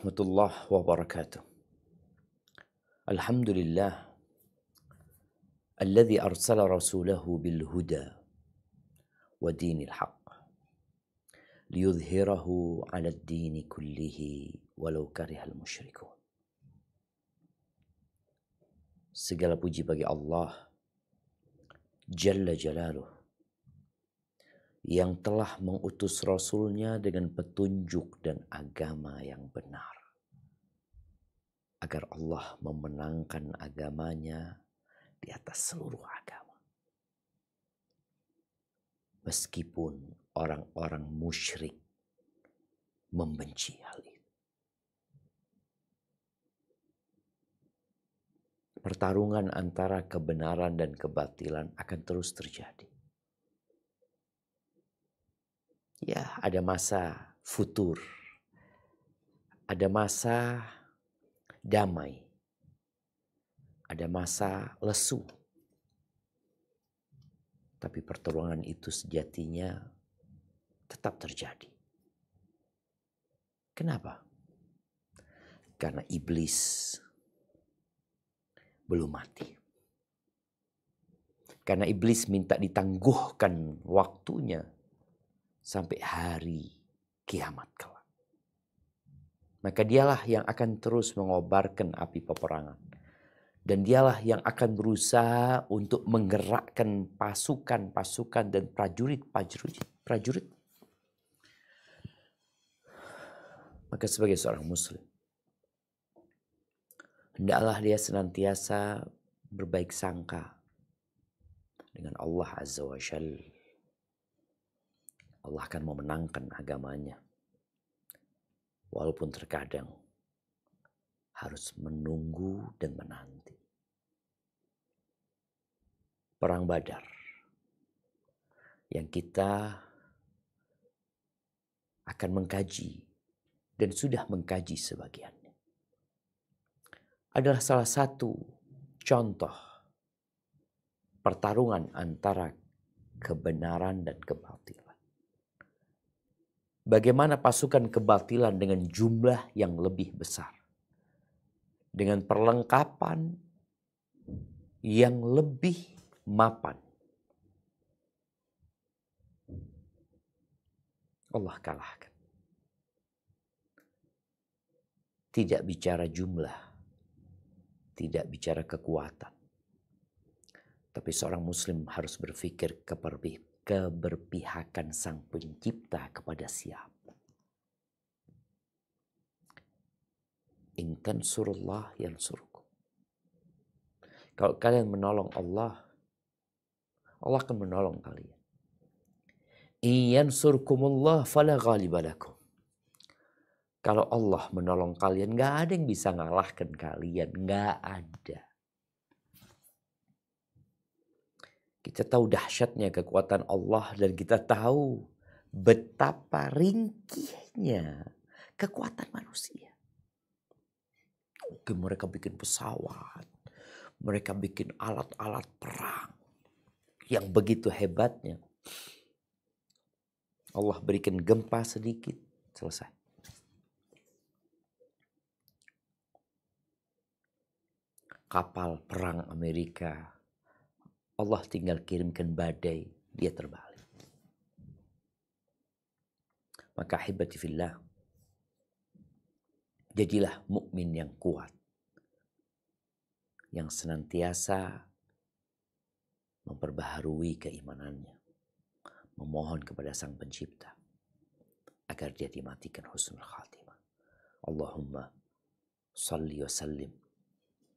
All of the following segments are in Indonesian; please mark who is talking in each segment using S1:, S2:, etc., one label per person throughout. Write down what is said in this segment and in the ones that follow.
S1: warahmatullahi wabarakatuh. Alhamdulillah alladzi arsala rasulahu bil huda wa dinil haqq liyudhhirahu 'ala ad-dini kullihi walau karihal musyrikun. Segala puji bagi Allah Jalla Jalaluh yang telah mengutus Rasulnya dengan petunjuk dan agama yang benar, agar Allah memenangkan agamanya di atas seluruh agama. Meskipun orang-orang musyrik membenci hal itu. Pertarungan antara kebenaran dan kebatilan akan terus terjadi. Ya, ada masa futur, ada masa damai, ada masa lesu. Tapi pertarungan itu sejatinya tetap terjadi. Kenapa? Karena iblis belum mati. Karena iblis minta ditangguhkan waktunya sampai hari kiamat kelak. Maka dialah yang akan terus mengobarkan api peperangan. Dan dialah yang akan berusaha untuk menggerakkan pasukan-pasukan dan prajurit. Maka sebagai seorang muslim, hendaklah dia senantiasa berbaik sangka dengan Allah Azza wa Jalla. Allah akan memenangkan agamanya. Walaupun terkadang harus menunggu dan menanti. Perang Badar yang kita akan mengkaji dan sudah mengkaji sebagiannya adalah salah satu contoh pertarungan antara kebenaran dan kebatilan. Bagaimana pasukan kebatilan dengan jumlah yang lebih besar, dengan perlengkapan yang lebih mapan, Allah kalahkan. Tidak bicara jumlah, tidak bicara kekuatan, tapi seorang muslim harus berpikir keberpihakan Sang Pencipta kepada siapa. In tansurullah yansurkum. Kalau kalian menolong Allah, Allah akan menolong kalian. In yansurkumullah fala ghaliba lakum. Kalau Allah menolong kalian, gak ada yang bisa ngalahkan kalian. Gak ada. Kita tahu dahsyatnya kekuatan Allah dan kita tahu betapa ringkihnya kekuatan manusia. Oke, mereka bikin pesawat, mereka bikin alat-alat perang yang begitu hebatnya. Allah berikan gempa sedikit, selesai. Kapal perang Amerika, Allah tinggal kirimkan badai, dia terbalik. Maka ahibati fillah, jadilah mukmin yang kuat, yang senantiasa memperbaharui keimanannya, memohon kepada Sang Pencipta agar dia dimatikan husnul khatimah. Allahumma salli wa sallim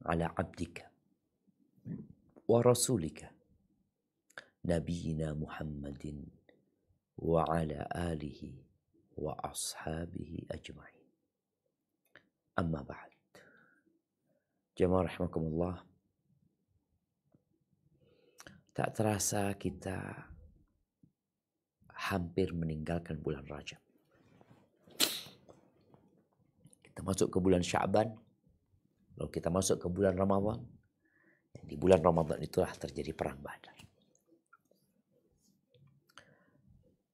S1: ala abdika wa rasulika nabiyina Muhammadin wa ala alihi wa ashabihi ajma'in. Amma ba'd. Jamaah rahimakumullah. Tak terasa kita hampir meninggalkan bulan Rajab. Kita masuk ke bulan Sya'ban, lalu kita masuk ke bulan Ramadan. Di bulan Ramadan itulah terjadi perang Badar.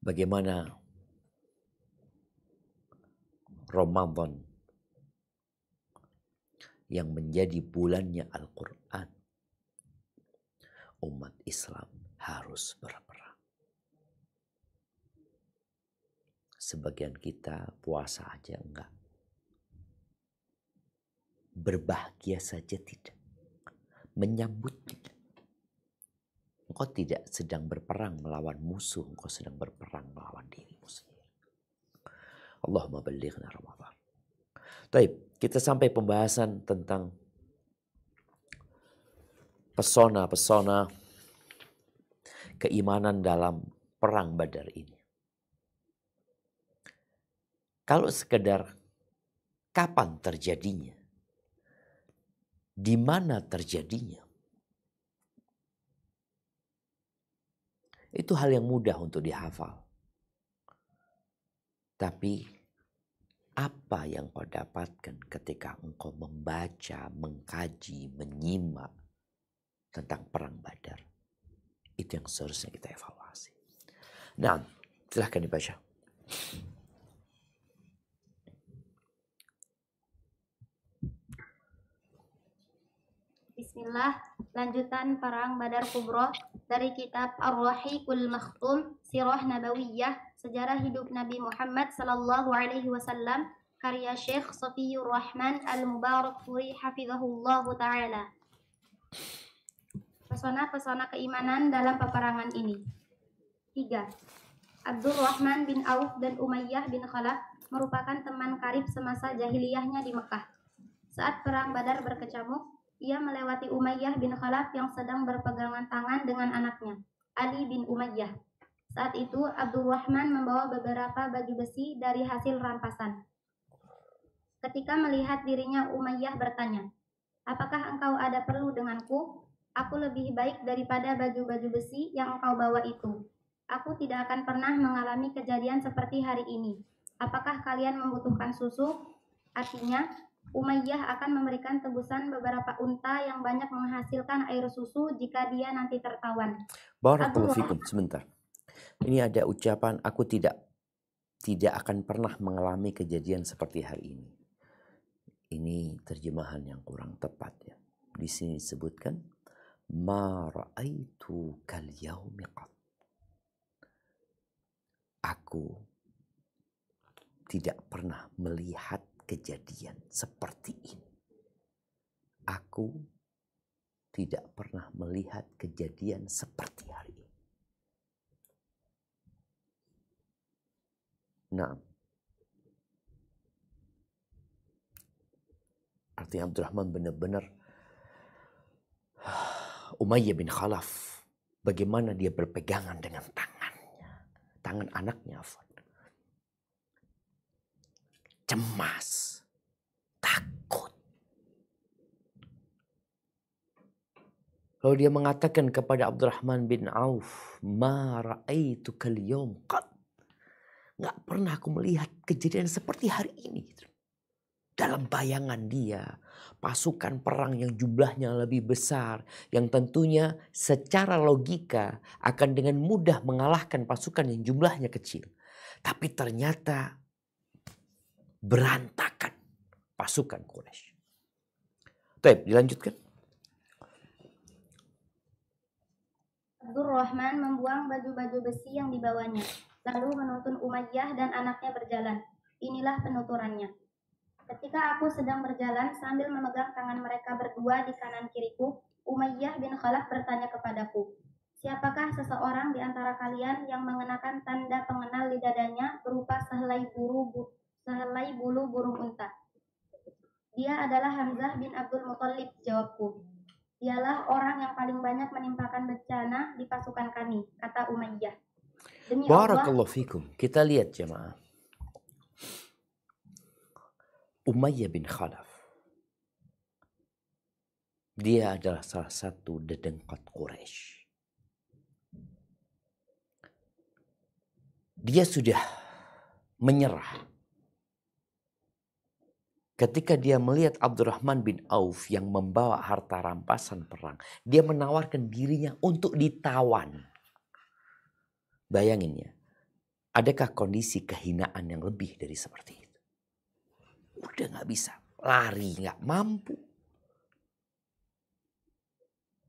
S1: Bagaimana Ramadan yang menjadi bulannya Al-Quran, umat Islam harus berperang. Sebagian kita puasa aja enggak. Berbahagia saja tidak. Menyambut tidak. Engkau tidak sedang berperang melawan musuh, engkau sedang berperang melawan dirimu sendiri. Allahumma ballighna Ramadan. Baik, kita sampai pembahasan tentang pesona-pesona keimanan dalam perang Badar ini. Kalau sekedar kapan terjadinya, di mana terjadinya, itu hal yang mudah untuk dihafal. Tapi apa yang kau dapatkan ketika engkau membaca, mengkaji, menyimak tentang perang Badar? Itu yang seharusnya kita evaluasi. Nah, silahkan dibaca.
S2: Bismillah, lanjutan Perang Badar Kubro dari kitab Ar-Rahiqul Makhtum, Sirah Nabawiyah, Sejarah Hidup Nabi Muhammad Sallallahu Alaihi Wasallam, karya Syekh Safiyur Rahman Al-Mubarakfuri Hafizahullahu Ta'ala. Pesona-pesona keimanan dalam peperangan ini. 3. Abdurrahman bin Auf dan Umayyah bin Khalaf merupakan teman karib semasa jahiliyahnya di Mekah. Saat Perang Badar berkecamuk, ia melewati Umayyah bin Khalaf yang sedang berpegangan tangan dengan anaknya, Ali bin Umayyah. Saat itu Abdurrahman membawa beberapa baju besi dari hasil rampasan. Ketika melihat dirinya, Umayyah bertanya, "Apakah engkau ada perlu denganku? Aku lebih baik daripada baju-baju besi yang engkau bawa itu. Aku tidak akan pernah mengalami kejadian seperti hari ini. Apakah kalian membutuhkan susu?" Artinya, Umayyah akan memberikan tebusan beberapa unta yang banyak menghasilkan air susu jika dia nanti tertawan.
S1: Barakallahu fikum. Sebentar. Ini ada ucapan, aku tidak akan pernah mengalami kejadian seperti hari ini. Ini terjemahan yang kurang tepat ya. Di sini disebutkan ma ra'aitu kal yaumi qat. Aku tidak pernah melihat kejadian seperti ini. Aku tidak pernah melihat kejadian seperti hari ini. Nah, artinya Abdurrahman benar-benar Umayyah bin Khalaf, bagaimana dia berpegangan dengan tangan anaknya, cemas, takut. Lalu dia mengatakan kepada Abdurrahman bin Auf, ma ra'aitu kal yaum qad. Nggak pernah aku melihat kejadian seperti hari ini. Dalam bayangan dia, pasukan perang yang jumlahnya lebih besar, yang tentunya secara logika akan dengan mudah mengalahkan pasukan yang jumlahnya kecil. Tapi ternyata berantakan pasukan Quraisy. Baik, dilanjutkan.
S2: Abdurrahman membuang baju-baju besi yang dibawanya, lalu menuntun Umayyah dan anaknya berjalan. Inilah penuturannya. Ketika aku sedang berjalan sambil memegang tangan mereka berdua di kanan kiriku, Umayyah bin Khalaf bertanya kepadaku, "Siapakah seseorang di antara kalian yang mengenakan tanda pengenal di dadanya berupa sehelai bulu burung unta?" "Dia adalah Hamzah bin Abdul Muthalib," jawabku. "Dialah orang yang paling banyak menimpakan bencana di pasukan kami," kata Umayyah. Demi
S1: Barakallahu fikum. Kita lihat jemaah. Umayyah bin Khalaf. Dia adalah salah satu dedengkot Quraisy. Dia sudah menyerah. Ketika dia melihat Abdurrahman bin Auf yang membawa harta rampasan perang, dia menawarkan dirinya untuk ditawan. Bayangin ya, adakah kondisi kehinaan yang lebih dari seperti itu? Udah gak bisa, lari gak mampu.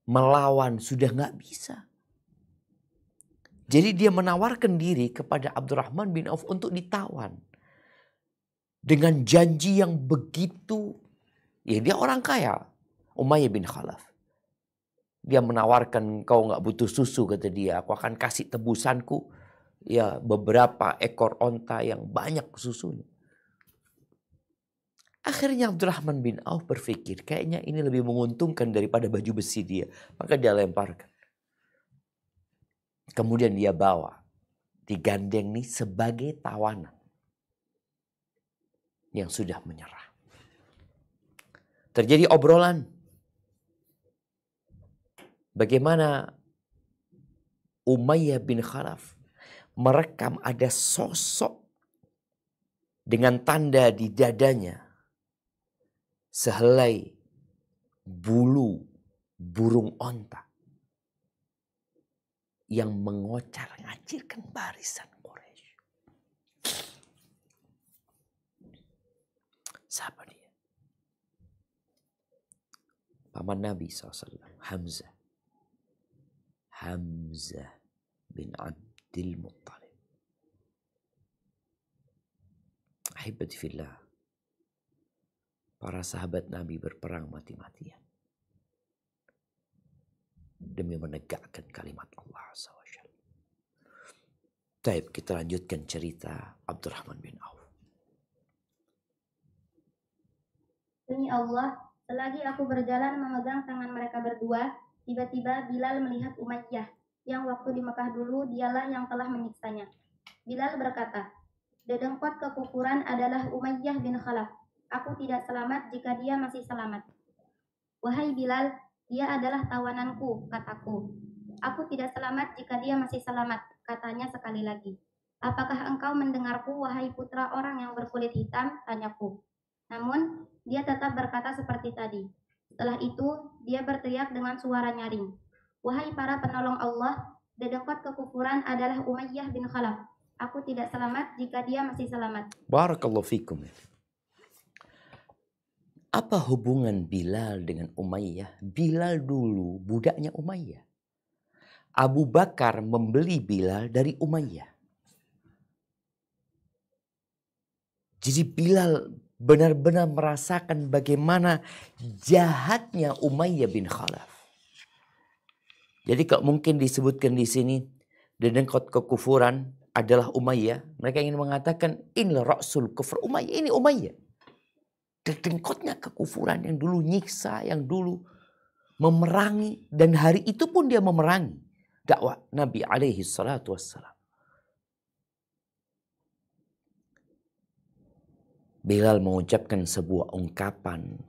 S1: melawan, sudah nggak bisa. Jadi dia menawarkan diri kepada Abdurrahman bin Auf untuk ditawan. Dengan janji yang begitu, ya dia orang kaya, Umayyah bin Khalaf. Dia menawarkan, kau nggak butuh susu, kata dia, aku akan kasih tebusanku, ya beberapa ekor onta yang banyak susunya. Akhirnya Abdurrahman bin Auf berpikir, kayaknya ini lebih menguntungkan daripada baju besi dia. Maka dia lemparkan. Kemudian dia bawa, digandeng nih sebagai tawanan yang sudah menyerah. Terjadi obrolan. Bagaimana Umayyah bin Khalaf merekam ada sosok dengan tanda di dadanya sehelai bulu burung onta yang mengocar-ngacirkan barisan Quraisy. Siapa dia? Paman Nabi SAW, Hamzah bin Abdul Muttalib. Ahibati fillah, para sahabat Nabi berperang mati-matian demi menegakkan kalimat Allah SWT. Baik, kita lanjutkan cerita Abdurrahman bin Auf.
S2: Demi Allah, selagi aku berjalan memegang tangan mereka berdua, tiba-tiba Bilal melihat Umayyah, yang waktu di Mekah dulu dialah yang telah menyiksanya. Bilal berkata, dedengkot kekufuran adalah Umayyah bin Khalaf. Aku tidak selamat jika dia masih selamat. Wahai Bilal, dia adalah tawananku, kataku. Aku tidak selamat jika dia masih selamat, katanya sekali lagi. Apakah engkau mendengarku, wahai putra orang yang berkulit hitam, tanyaku. Namun, dia tetap berkata seperti tadi. Setelah itu, dia berteriak dengan suara nyaring. Wahai para penolong Allah, dedengkot kekufuran adalah Umayyah bin Khalaf. Aku tidak selamat jika dia masih selamat.
S1: Barakallahu fikum. Apa hubungan Bilal dengan Umayyah? Bilal dulu budaknya Umayyah. Abu Bakar membeli Bilal dari Umayyah. Jadi Bilal benar-benar merasakan bagaimana jahatnya Umayyah bin Khalaf. Jadi kalau mungkin disebutkan di sini dedengkot kekufuran adalah Umayyah, mereka ingin mengatakan inilah Rasul kufur Umayyah, ini Umayyah. Dedengkotnya kekufuran yang dulu nyiksa, yang dulu memerangi, dan hari itu pun dia memerangi dakwah Nabi alaihi salatu wassalam. Bilal mengucapkan sebuah ungkapan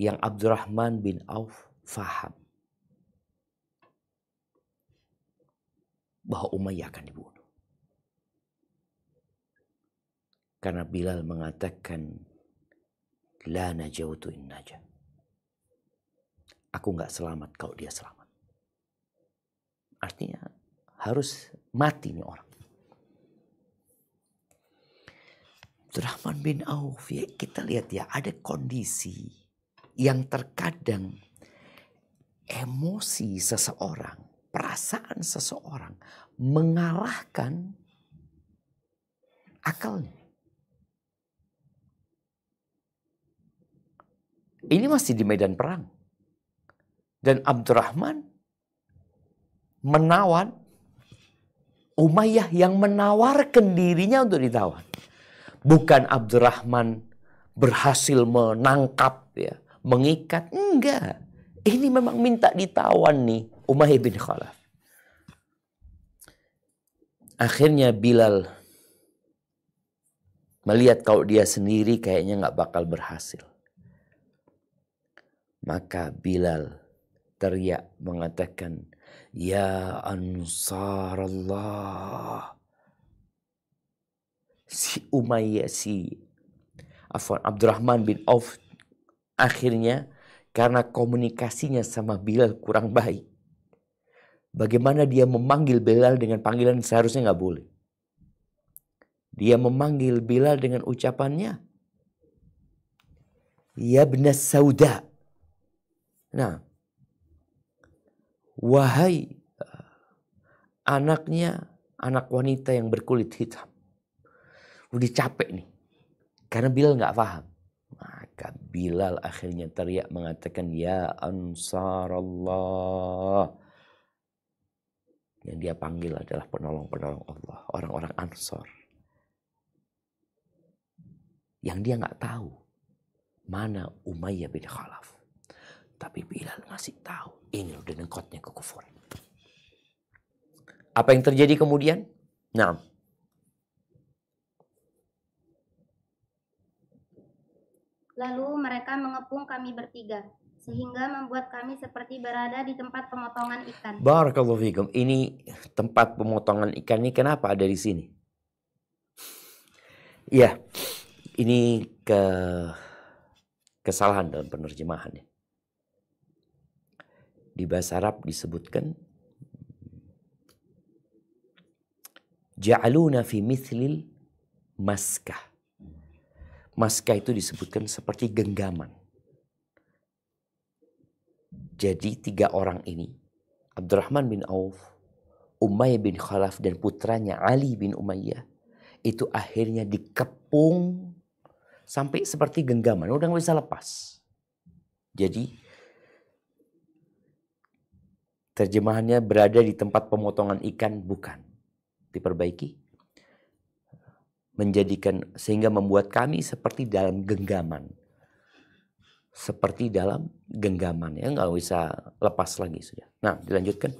S1: yang Abdurrahman bin Auf faham bahwa Umayyah akan dibunuh. Karena Bilal mengatakan, la najautu in najah. Aku gak selamat kalau dia selamat. Artinya harus mati nih orang. Abdurrahman bin Auf, ya kita lihat ya, ada kondisi yang terkadang emosi seseorang, perasaan seseorang mengalahkan akalnya. Ini masih di medan perang. Dan Abdurrahman menawan Umayyah yang menawarkan dirinya untuk ditawan. Bukan Abdurrahman berhasil menangkap, ya, mengikat. Enggak. Ini memang minta ditawan nih Umayyah bin Khalaf. Akhirnya Bilal melihat kalau dia sendiri kayaknya gak bakal berhasil. Maka Bilal teriak mengatakan, ya Ansar Allah. Si Umayyah, Abdurrahman bin Auf akhirnya karena komunikasinya sama Bilal kurang baik. Bagaimana dia memanggil Bilal dengan panggilan seharusnya gak boleh. Dia memanggil Bilal dengan ucapannya, ya Ibn Sauda. Nah, wahai anaknya, anak wanita yang berkulit hitam. Udah capek nih. Karena Bilal nggak paham. Maka Bilal akhirnya teriak mengatakan, ya Ansarallah. Yang dia panggil adalah penolong-penolong Allah. Orang-orang Ansar. Yang dia nggak tahu mana Umayyah bin Khalaf. Tapi Bilal ngasih tahu. Ini udah dengkotnya kekufuran. Apa yang terjadi kemudian? Nah,
S2: lalu mereka mengepung kami bertiga, sehingga membuat kami seperti berada di tempat pemotongan ikan.
S1: Barakallahu fikum. Ini tempat pemotongan ikan ini kenapa ada di sini? Ya, ini kesalahan dalam penerjemahannya. Di bahasa Arab disebutkan ja'aluna fi mithlil maskah. Maskah itu disebutkan seperti genggaman. Jadi 3 orang ini, Abdurrahman bin Auf, Umayyah bin Khalaf dan putranya Ali bin Umayyah, itu akhirnya dikepung sampai seperti genggaman, udah gak bisa lepas. Jadi terjemahannya berada di tempat pemotongan ikan, bukan. Diperbaiki. Menjadikan, sehingga membuat kami seperti dalam genggaman. Seperti dalam genggaman, ya nggak bisa lepas lagi sudah. Nah, dilanjutkan.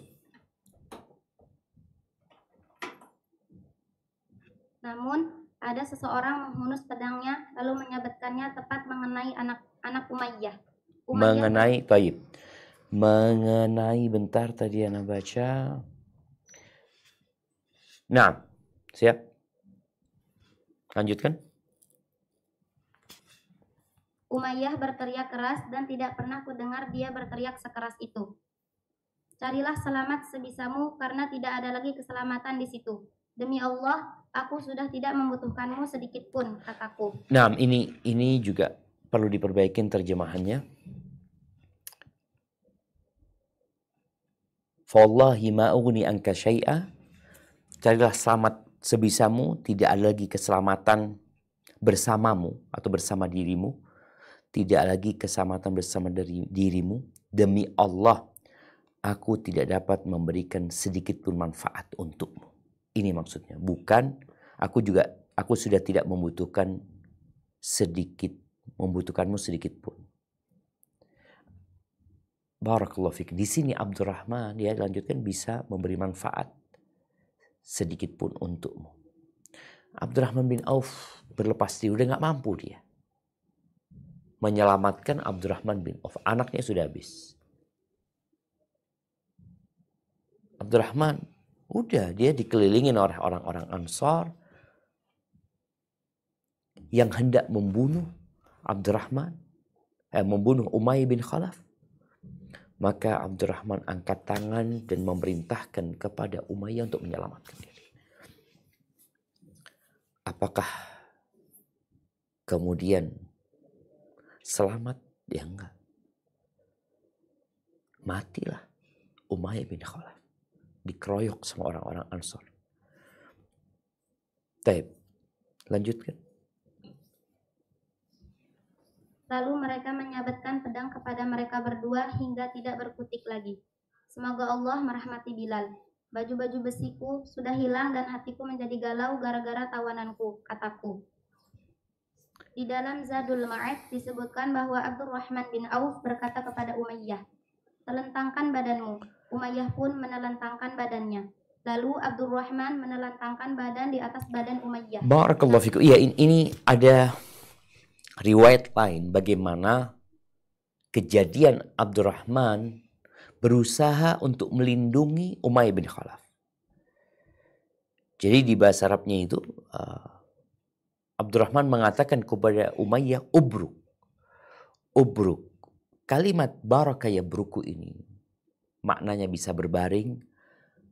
S2: Namun ada seseorang menghunus pedangnya lalu menyabetkannya tepat mengenai anak Umayyah.
S1: Mengenai, taib. Mengenai, bentar tadi anak baca. Nah, siap. Lanjutkan.
S2: Umayyah berteriak keras dan tidak pernah kudengar dia berteriak sekeras itu. Carilah selamat sebisamu karena tidak ada lagi keselamatan di situ. Demi Allah, aku sudah tidak membutuhkanmu sedikit pun, kataku.
S1: Nah, ini juga perlu diperbaikin terjemahannya. Fawallahi ma ughni anka syai'a. Carilah selamat sebisamu, tidak ada lagi keselamatan bersamamu atau bersama dirimu. Tidak lagi keselamatan bersama dirimu. Demi Allah, aku tidak dapat memberikan sedikit pun manfaat untukmu. Ini maksudnya. Bukan, aku sudah tidak membutuhkanmu sedikit pun. Barakallahu fiik. Di sini Abdurrahman, dia lanjutkan, bisa memberi manfaat sedikit pun untukmu. Abdurrahman bin Auf berlepas diri, udah gak mampu dia menyelamatkan Abdurrahman bin Auf. Anaknya sudah habis. Abdurrahman, udah dia dikelilingin oleh orang-orang Ansar yang hendak membunuh Abdurrahman, membunuh Umayyah bin Khalaf. Maka Abdurrahman angkat tangan dan memerintahkan kepada Umayyah untuk menyelamatkan diri. Apakah kemudian selamat? Ya enggak. Matilah Umayyah bin Khalaf. Dikeroyok sama orang-orang Ansar. Taib. Lanjutkan.
S2: Lalu mereka menyabetkan pedang kepada mereka berdua hingga tidak berkutik lagi. Semoga Allah merahmati Bilal. Baju-baju besiku sudah hilang dan hatiku menjadi galau gara-gara tawananku, kataku. Di dalam Zadul Ma'ad disebutkan bahwa Abdurrahman bin Auf berkata kepada Umayyah, "Telentangkan badanmu." Umayyah pun menelentangkan badannya. Lalu Abdurrahman menelentangkan badan di atas badan Umayyah.
S1: Barakallahu fikum. Iya, ini ada riwayat lain bagaimana kejadian Abdurrahman berusaha untuk melindungi Umayyah bin Khalaf. Jadi di bahasa Arabnya itu Abdurrahman mengatakan kepada Umayyah, ubruk. Ubruk. Kalimat baraka yabruku ini maknanya bisa berbaring,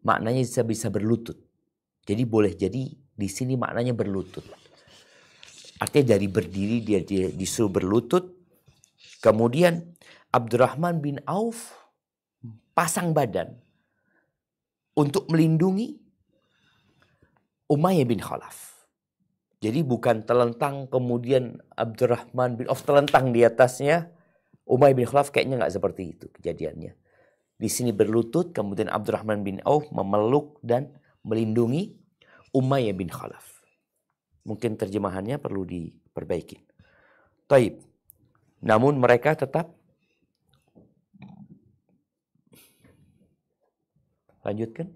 S1: maknanya bisa berlutut. Jadi boleh jadi di sini maknanya berlutut. Artinya dari berdiri dia disuruh berlutut. Kemudian Abdurrahman bin Auf pasang badan untuk melindungi Umayyah bin Khalaf. Jadi bukan telentang kemudian Abdurrahman bin Auf telentang di atasnya. Umayyah bin Khalaf kayaknya nggak seperti itu kejadiannya. Di sini berlutut, kemudian Abdurrahman bin Auf memeluk dan melindungi Umayyah bin Khalaf. Mungkin terjemahannya perlu diperbaiki. Taib. Namun mereka tetap lanjutkan.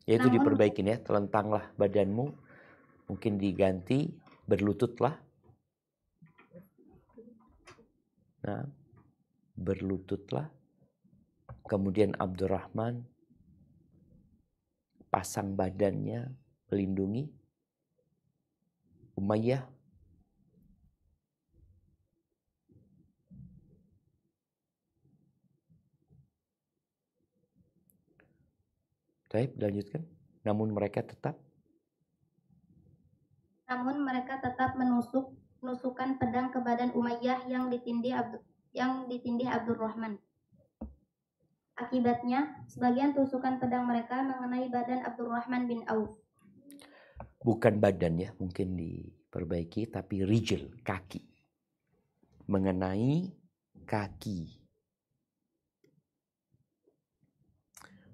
S1: Yaitu diperbaikin ya, telentanglah badanmu. Mungkin diganti berlututlah. Nah, berlututlah. Kemudian Abdurrahman pasang badannya melindungi Umayyah. Baik, lanjutkan. Namun mereka tetap
S2: menusukkan pedang ke badan Umayyah yang ditindih Abdurrahman. Akibatnya, sebagian tusukan pedang mereka mengenai badan Abdurrahman bin Auf.
S1: Bukan badan ya, mungkin diperbaiki, tapi rijl, kaki. Mengenai kaki.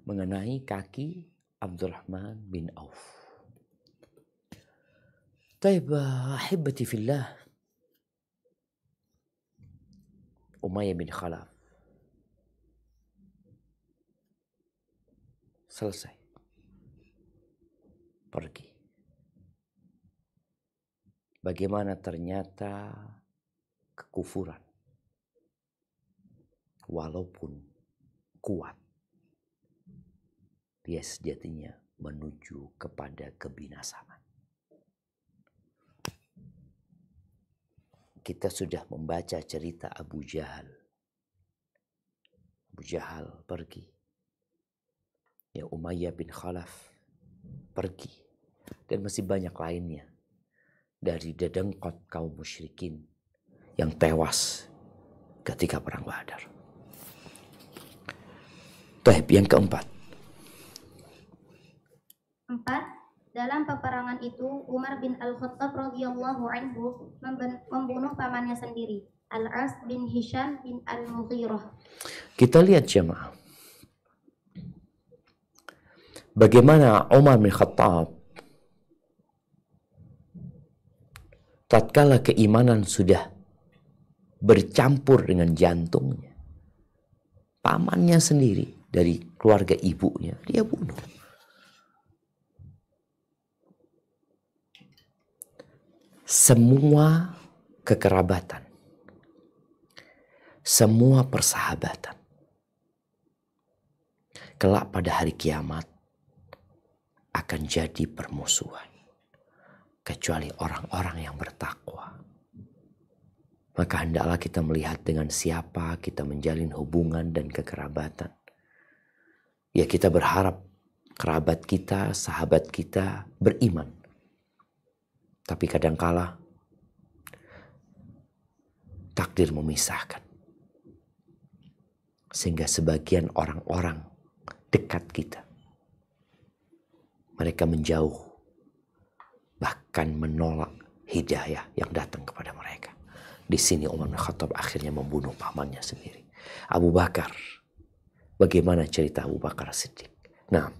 S1: Mengenai kaki Abdurrahman bin Auf. Taib, ahibati fillah. Umayyah bin Khalaf selesai. Pergi. Bagaimana ternyata kekufuran walaupun kuat, dia sejatinya menuju kepada kebinasaan. Kita sudah membaca cerita Abu Jahal. Abu Jahal pergi. Ya, Umayyah bin Khalaf pergi. Dan masih banyak lainnya. Dari dedengkot kaum musyrikin yang tewas ketika perang Badar. Taib, yang keempat.
S2: Dalam peperangan itu, Umar bin Al-Khattab radhiyallahu anhu membunuh pamannya sendiri, Al-As bin Hisham bin Al-Mughirah.
S1: Kita lihat jemaah. Bagaimana Umar bin Khattab tatkala keimanan sudah bercampur dengan jantungnya, pamannya sendiri dari keluarga ibunya dia bunuh. Semua kekerabatan, semua persahabatan, kelak pada hari kiamat akan jadi permusuhan. Kecuali orang-orang yang bertakwa. Maka hendaklah kita melihat dengan siapa kita menjalin hubungan dan kekerabatan. Ya, kita berharap kerabat kita, sahabat kita beriman. Tapi kadangkala takdir memisahkan. Sehingga sebagian orang-orang dekat kita, mereka menjauh, bahkan menolak hidayah yang datang kepada mereka. Di sini Umar bin Khattab akhirnya membunuh pamannya sendiri. Abu Bakar, bagaimana cerita Abu Bakar Siddiq? Nah,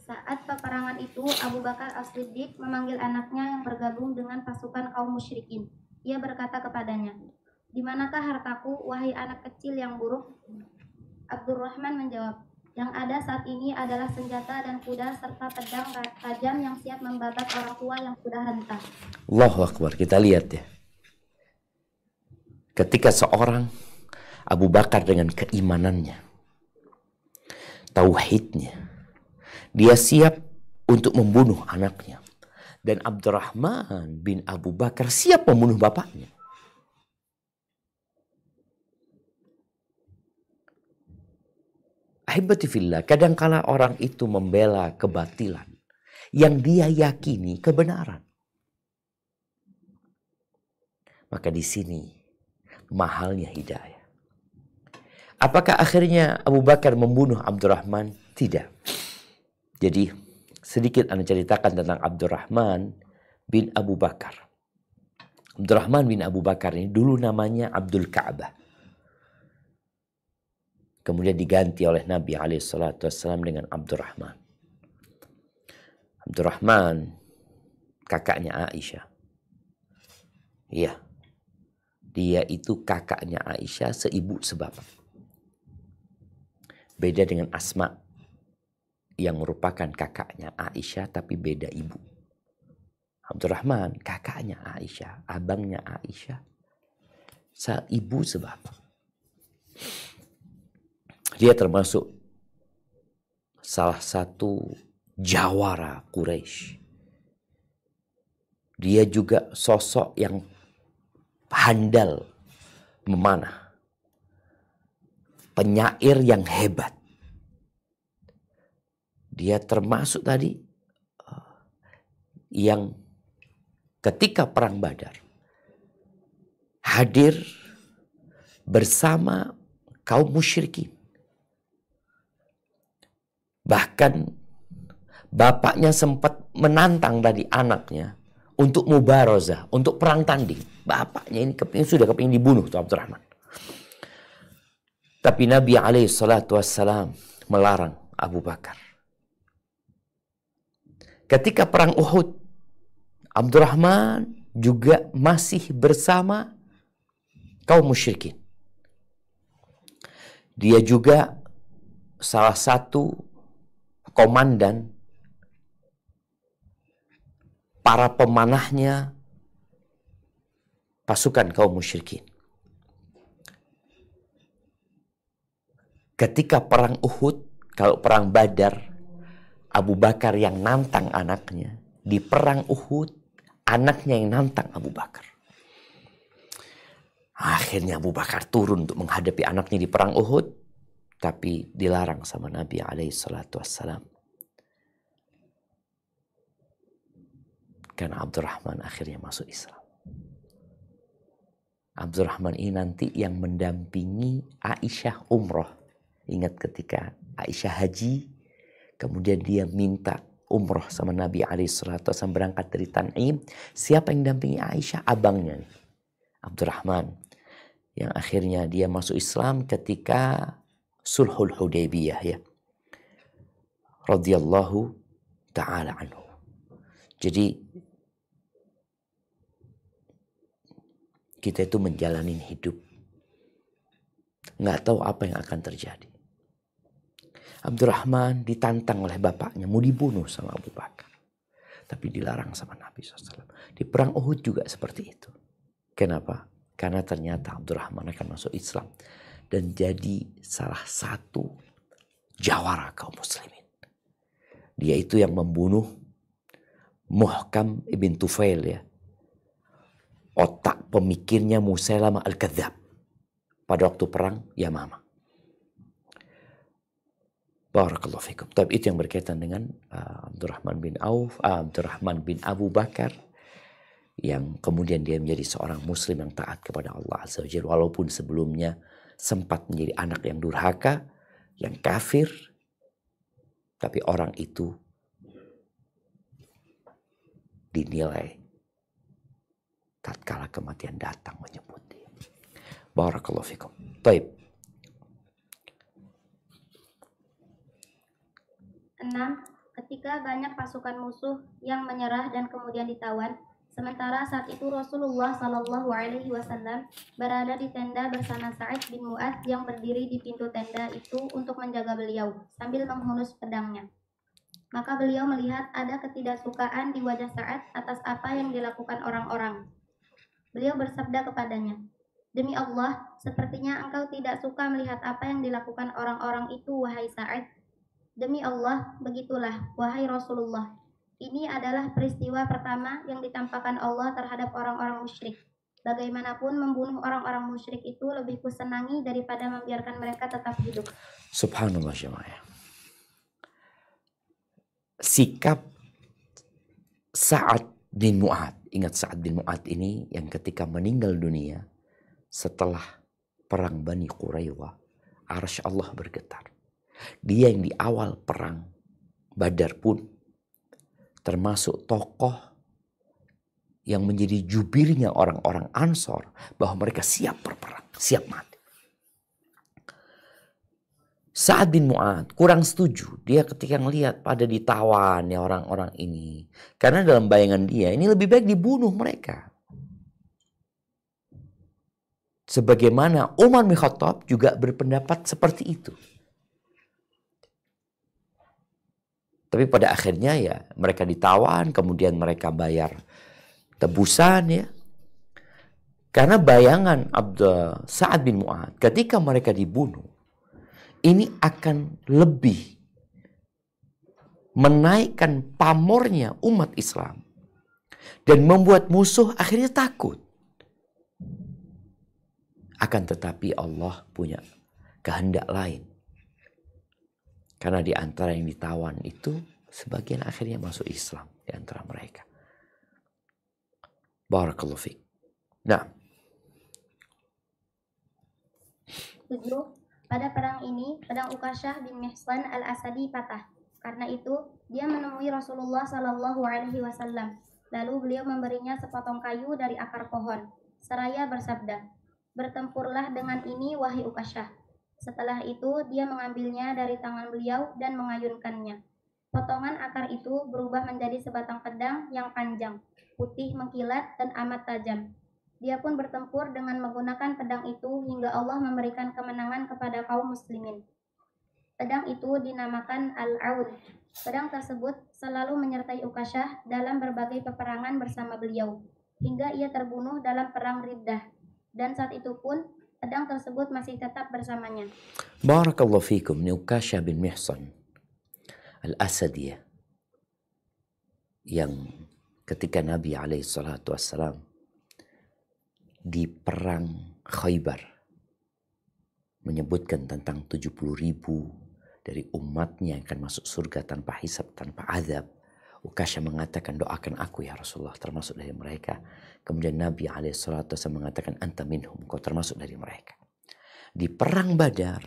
S2: saat peperangan itu, Abu Bakar As-Siddiq memanggil anaknya yang bergabung dengan pasukan kaum musyrikin. Ia berkata kepadanya, "Di manakah hartaku, wahai anak kecil yang buruk?" Abdurrahman menjawab, "Yang ada saat ini adalah senjata dan kuda serta pedang tajam yang siap membabat orang tua yang sudah renta."
S1: Allahu Akbar, kita lihat ya. Ketika seorang Abu Bakar dengan keimanannya, tauhidnya, dia siap untuk membunuh anaknya. Dan Abdurrahman bin Abu Bakar siap membunuh bapaknya. Ahibati fillah, kadangkala orang itu membela kebatilan yang dia yakini kebenaran. Maka di sini mahalnya hidayah. Apakah akhirnya Abu Bakar membunuh Abdurrahman? Tidak. Jadi sedikit Anda ceritakan tentang Abdurrahman bin Abu Bakar. Abdurrahman bin Abu Bakar ini dulu namanya Abdul Ka'bah. Kemudian diganti oleh Nabi SAW dengan Abdurrahman. Abdurrahman kakaknya Aisyah. Iya. Dia itu kakaknya Aisyah seibu sebapak. Beda dengan Asma yang merupakan kakaknya Aisyah tapi beda ibu. Abdurrahman kakaknya Aisyah, abangnya Aisyah, seibu sebapak. Dia termasuk salah satu jawara Quraisy. Dia juga sosok yang handal memanah, penyair yang hebat. Dia termasuk tadi yang ketika perang Badar hadir bersama kaum musyrikin. Bahkan bapaknya sempat menantang tadi anaknya untuk mubarazah, untuk perang tanding. Bapaknya ini sudah kepingin dibunuh tuh Abdurrahman. Tapi Nabi SAW melarang Abu Bakar. Ketika perang Uhud, Abdurrahman juga masih bersama kaum musyrikin. Dia juga salah satu komandan para pemanahnya pasukan kaum musyrikin. Ketika perang Uhud, kalau perang Badar, Abu Bakar yang nantang anaknya. Di perang Uhud, anaknya yang nantang Abu Bakar. Akhirnya Abu Bakar turun untuk menghadapi anaknya di perang Uhud, tapi dilarang sama Nabi SAW. Karena Abdurrahman akhirnya masuk Islam. Abdurrahman ini nanti yang mendampingi Aisyah umroh. Ingat ketika Aisyah haji, kemudian dia minta umroh sama Nabi SAW berangkat dari Tan'im. Siapa yang dampingi Aisyah? Abangnya nih, Abdurrahman. Yang akhirnya dia masuk Islam ketika Sulhul Hudaybiyah ya. Radhiyallahu ta'ala anhu. Jadi kita itu menjalani hidup, nggak tahu apa yang akan terjadi. Abdurrahman ditantang oleh bapaknya, mau dibunuh sama Abu Bakar. Tapi dilarang sama Nabi SAW. Di perang Uhud juga seperti itu. Kenapa? Karena ternyata Abdurrahman akan masuk Islam. Dan jadi salah satu jawara kaum muslimin. Dia itu yang membunuh Muhkam ibn Tufail ya. Otak pemikirnya Musailamah al-Kadzab. Pada waktu perang Yamamah. Barakallahu fikum. Tapi itu yang berkaitan dengan Abdurrahman bin Auf, Abdurrahman bin Abu Bakar, yang kemudian dia menjadi seorang muslim yang taat kepada Allah Azza wa Jalla, walaupun sebelumnya sempat menjadi anak yang durhaka, yang kafir, tapi orang itu dinilai tatkala kematian datang menyebut dia. Barakallahu fikum. Baik.
S2: 6. Ketika banyak pasukan musuh yang menyerah dan kemudian ditawan, sementara saat itu Rasulullah Shallallahu Alaihi Wasallam berada di tenda bersama Sa'id bin Mu'adz yang berdiri di pintu tenda itu untuk menjaga beliau sambil menghunus pedangnya. Maka beliau melihat ada ketidaksukaan di wajah Sa'ad atas apa yang dilakukan orang-orang. Beliau bersabda kepadanya, "Demi Allah, sepertinya engkau tidak suka melihat apa yang dilakukan orang-orang itu, wahai Sa'ad." "Demi Allah, begitulah, wahai Rasulullah. Ini adalah peristiwa pertama yang ditampakkan Allah terhadap orang-orang musyrik. Bagaimanapun membunuh orang-orang musyrik itu lebih kusenangi daripada membiarkan mereka tetap hidup."
S1: Subhanallah jemaah. Sikap Sa'ad bin Mu'ad. Ingat Sa'ad bin Mu'ad ini yang ketika meninggal dunia setelah perang Bani Quraidah, arsy Allah bergetar. Dia yang di awal perang Badar pun termasuk tokoh yang menjadi jubirnya orang-orang Ansor bahwa mereka siap berperang, siap mati. Sa'ad bin Mu'ad kurang setuju. Dia ketika melihat pada ditawan ya orang-orang ini. Karena dalam bayangan dia ini lebih baik dibunuh mereka. Sebagaimana Umar bin Khattab juga berpendapat seperti itu. Tapi pada akhirnya ya mereka ditawan, kemudian mereka bayar tebusan ya. Karena bayangan Sa'ad bin Mu'ad ketika mereka dibunuh, ini akan lebih menaikkan pamornya umat Islam dan membuat musuh akhirnya takut. Akan tetapi Allah punya kehendak lain. Karena di antara yang ditawan itu sebagian akhirnya masuk Islam di antara mereka. Barakallahu fiik. Nah.
S2: 7. Pada perang ini, pedang Ukasyah bin Mihsan al-Asadi patah. Karena itu, dia menemui Rasulullah Shallallahu Alaihi Wasallam. Lalu beliau memberinya sepotong kayu dari akar pohon. Seraya bersabda, "Bertempurlah dengan ini, wahai Ukasyah." Setelah itu, dia mengambilnya dari tangan beliau dan mengayunkannya. Potongan akar itu berubah menjadi sebatang pedang yang panjang, putih mengkilat dan amat tajam. Dia pun bertempur dengan menggunakan pedang itu hingga Allah memberikan kemenangan kepada kaum muslimin. Pedang itu dinamakan Al-Aud. Pedang tersebut selalu menyertai Ukasyah dalam berbagai peperangan bersama beliau, hingga ia terbunuh dalam perang Riddah. Dan saat itu pun pedang tersebut masih tetap bersamanya.
S1: Barakallahu fikum. Ukasyah bin Mihsan al-Asadiyah yang ketika Nabi SAW di perang Khaybar menyebutkan tentang 70.000 dari umatnya yang akan masuk surga tanpa hisab, tanpa azab. Ukasyah mengatakan, doakan aku ya Rasulullah, termasuk dari mereka. Kemudian Nabi SAW mengatakan, anta minhum, kau termasuk dari mereka. Di perang Badar,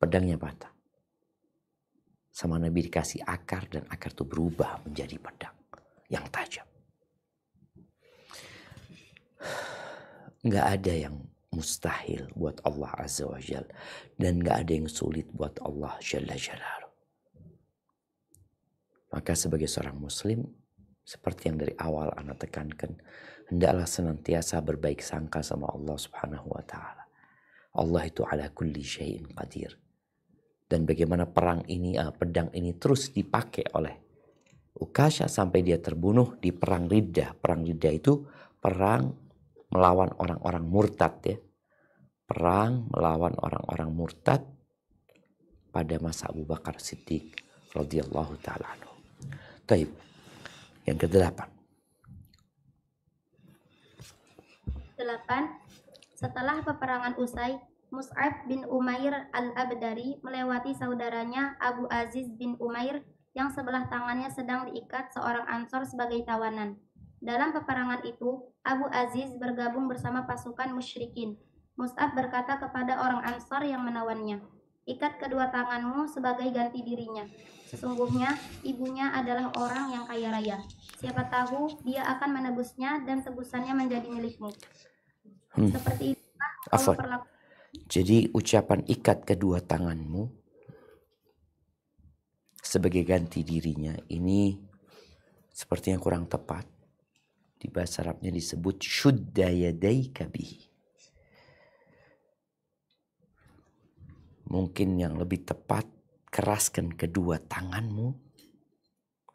S1: pedangnya patah. Sama Nabi dikasih akar, dan akar itu berubah menjadi pedang yang tajam. Nggak ada yang mustahil buat Allah Azza wa Jal, dan nggak ada yang sulit buat Allah Jalla Jalaluh. Maka sebagai seorang muslim, seperti yang dari awal ana tekankan, hendaklah senantiasa berbaik sangka sama Allah Subhanahu wa taala. Allah itu ala kulli syai'in qadir. Dan bagaimana perang ini, pedang ini terus dipakai oleh Ukasyah sampai dia terbunuh di perang Riddah. Perang Riddah itu perang melawan orang-orang murtad ya. Perang melawan orang-orang murtad pada masa Abu Bakar Siddiq radhiyallahu taala anhu. Taib. Yang ke-8.
S2: 8. Setelah peperangan usai, Mus'ab bin Umair al-Abdari melewati saudaranya Abu Aziz bin Umair yang sebelah tangannya sedang diikat seorang Ansor sebagai tawanan. Dalam peperangan itu, Abu Aziz bergabung bersama pasukan musyrikin. Mus'ab berkata kepada orang Ansor yang menawannya, "Ikat kedua tanganmu sebagai ganti dirinya. Sesungguhnya ibunya adalah orang yang kaya raya. Siapa tahu dia akan menebusnya dan tebusannya menjadi milikmu." Seperti itulah Allah perlakukan.
S1: Jadi ucapan ikat kedua tanganmu sebagai ganti dirinya ini seperti yang kurang tepat. Di bahasa Arabnya disebut syudda yadayka bihi. Mungkin yang lebih tepat, keraskan kedua tanganmu.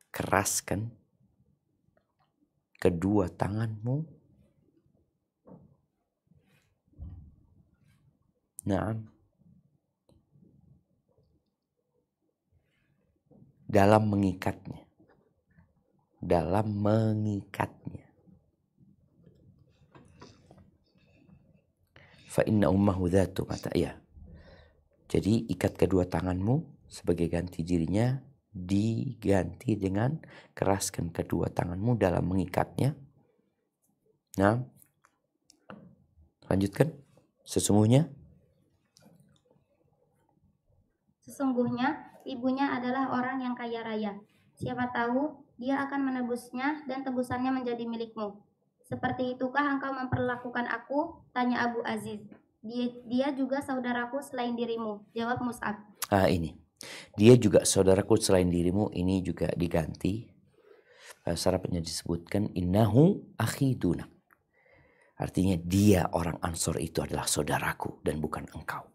S1: Keraskan kedua tanganmu. Naam. Dalam mengikatnya. Dalam mengikatnya. Fa inna ummahu dhatu mata. Ya. Jadi ikat kedua tanganmu sebagai ganti dirinya, diganti dengan keraskan kedua tanganmu dalam mengikatnya. Nah, lanjutkan. Sesungguhnya
S2: ibunya adalah orang yang kaya raya. Siapa tahu dia akan menebusnya dan tebusannya menjadi milikmu. Seperti itukah engkau memperlakukan aku? Tanya Abu Aziz. Dia juga saudaraku selain dirimu, jawab Mus'ab.
S1: Ini. Dia juga saudaraku selain dirimu, ini juga diganti. Bahasa Arabnya disebutkan innahu akhi dunak. Artinya dia orang Ansor itu adalah saudaraku dan bukan engkau.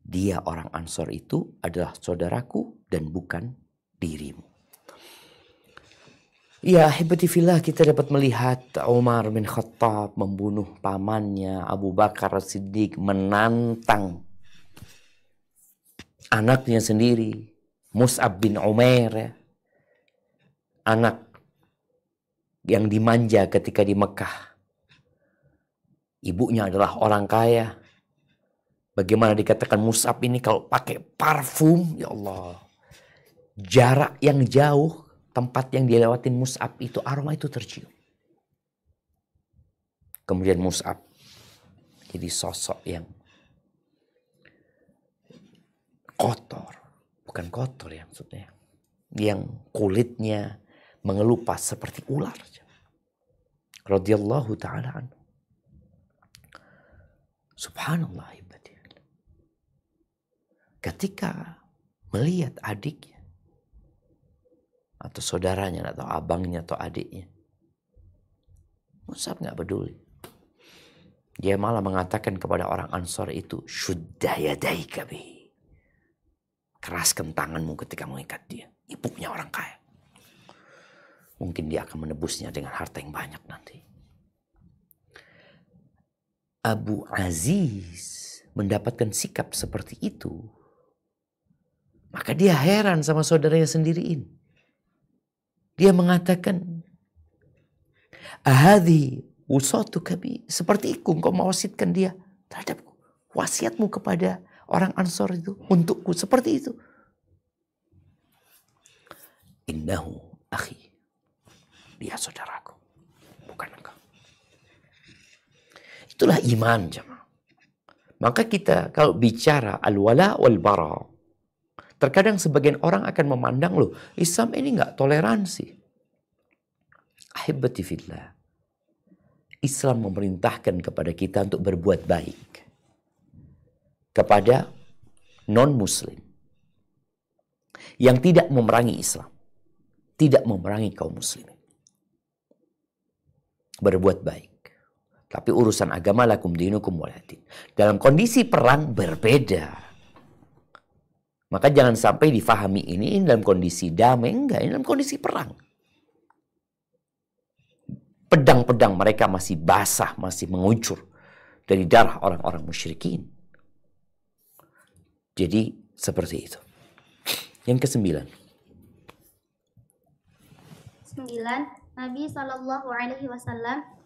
S1: Dia orang Ansor itu adalah saudaraku dan bukan dirimu. Ya, ahibati fillah, kita dapat melihat Umar bin Khattab membunuh pamannya Abu Bakar As-Siddiq, menantang anaknya sendiri, Mus'ab bin Umair, ya. Anak yang dimanja ketika di Mekah. Ibunya adalah orang kaya. Bagaimana dikatakan Mus'ab ini kalau pakai parfum, ya Allah. Jarak yang jauh, tempat yang dilewatin Mus'ab itu, aroma itu tercium. Kemudian Mus'ab jadi sosok yang kotor. Bukan kotor ya maksudnya. Yang kulitnya mengelupas seperti ular. Radhiyallahu ta'ala anhu. Subhanallah. Ketika melihat adiknya atau saudaranya atau abangnya atau adiknya, Mus'ab gak peduli. Dia malah mengatakan kepada orang Ansor itu, Shudda yadaika bihi. Keraskan tanganmu ketika mengikat dia. Ibunya orang kaya. Mungkin dia akan menebusnya dengan harta yang banyak nanti. Abu Aziz mendapatkan sikap seperti itu. Maka dia heran sama saudaranya sendiri ini. Dia mengatakan, ahadhi wusatuka bi, seperti itu engkau mewasitkan dia terhadap wasiatmu kepada orang Ansor itu untukku seperti itu. Innahu akhi, dia saudaraku, bukan engkau. Itulah iman, jemaah. Maka kita kalau bicara al-wala wal bara, terkadang sebagian orang akan memandang, loh, Islam ini nggak toleransi. Ahibati fillah. Islam memerintahkan kepada kita untuk berbuat baik kepada non-muslim yang tidak memerangi Islam, tidak memerangi kaum muslimin. Berbuat baik. Tapi urusan agama lakum dinukum waliyadin. Dalam kondisi perang berbeda. Maka jangan sampai difahami ini dalam kondisi damai. Enggak, ini dalam kondisi perang. Pedang-pedang mereka masih basah, masih mengucur dari darah orang-orang musyrikin. Jadi seperti itu. Yang ke-9.
S2: 9. Nabi SAW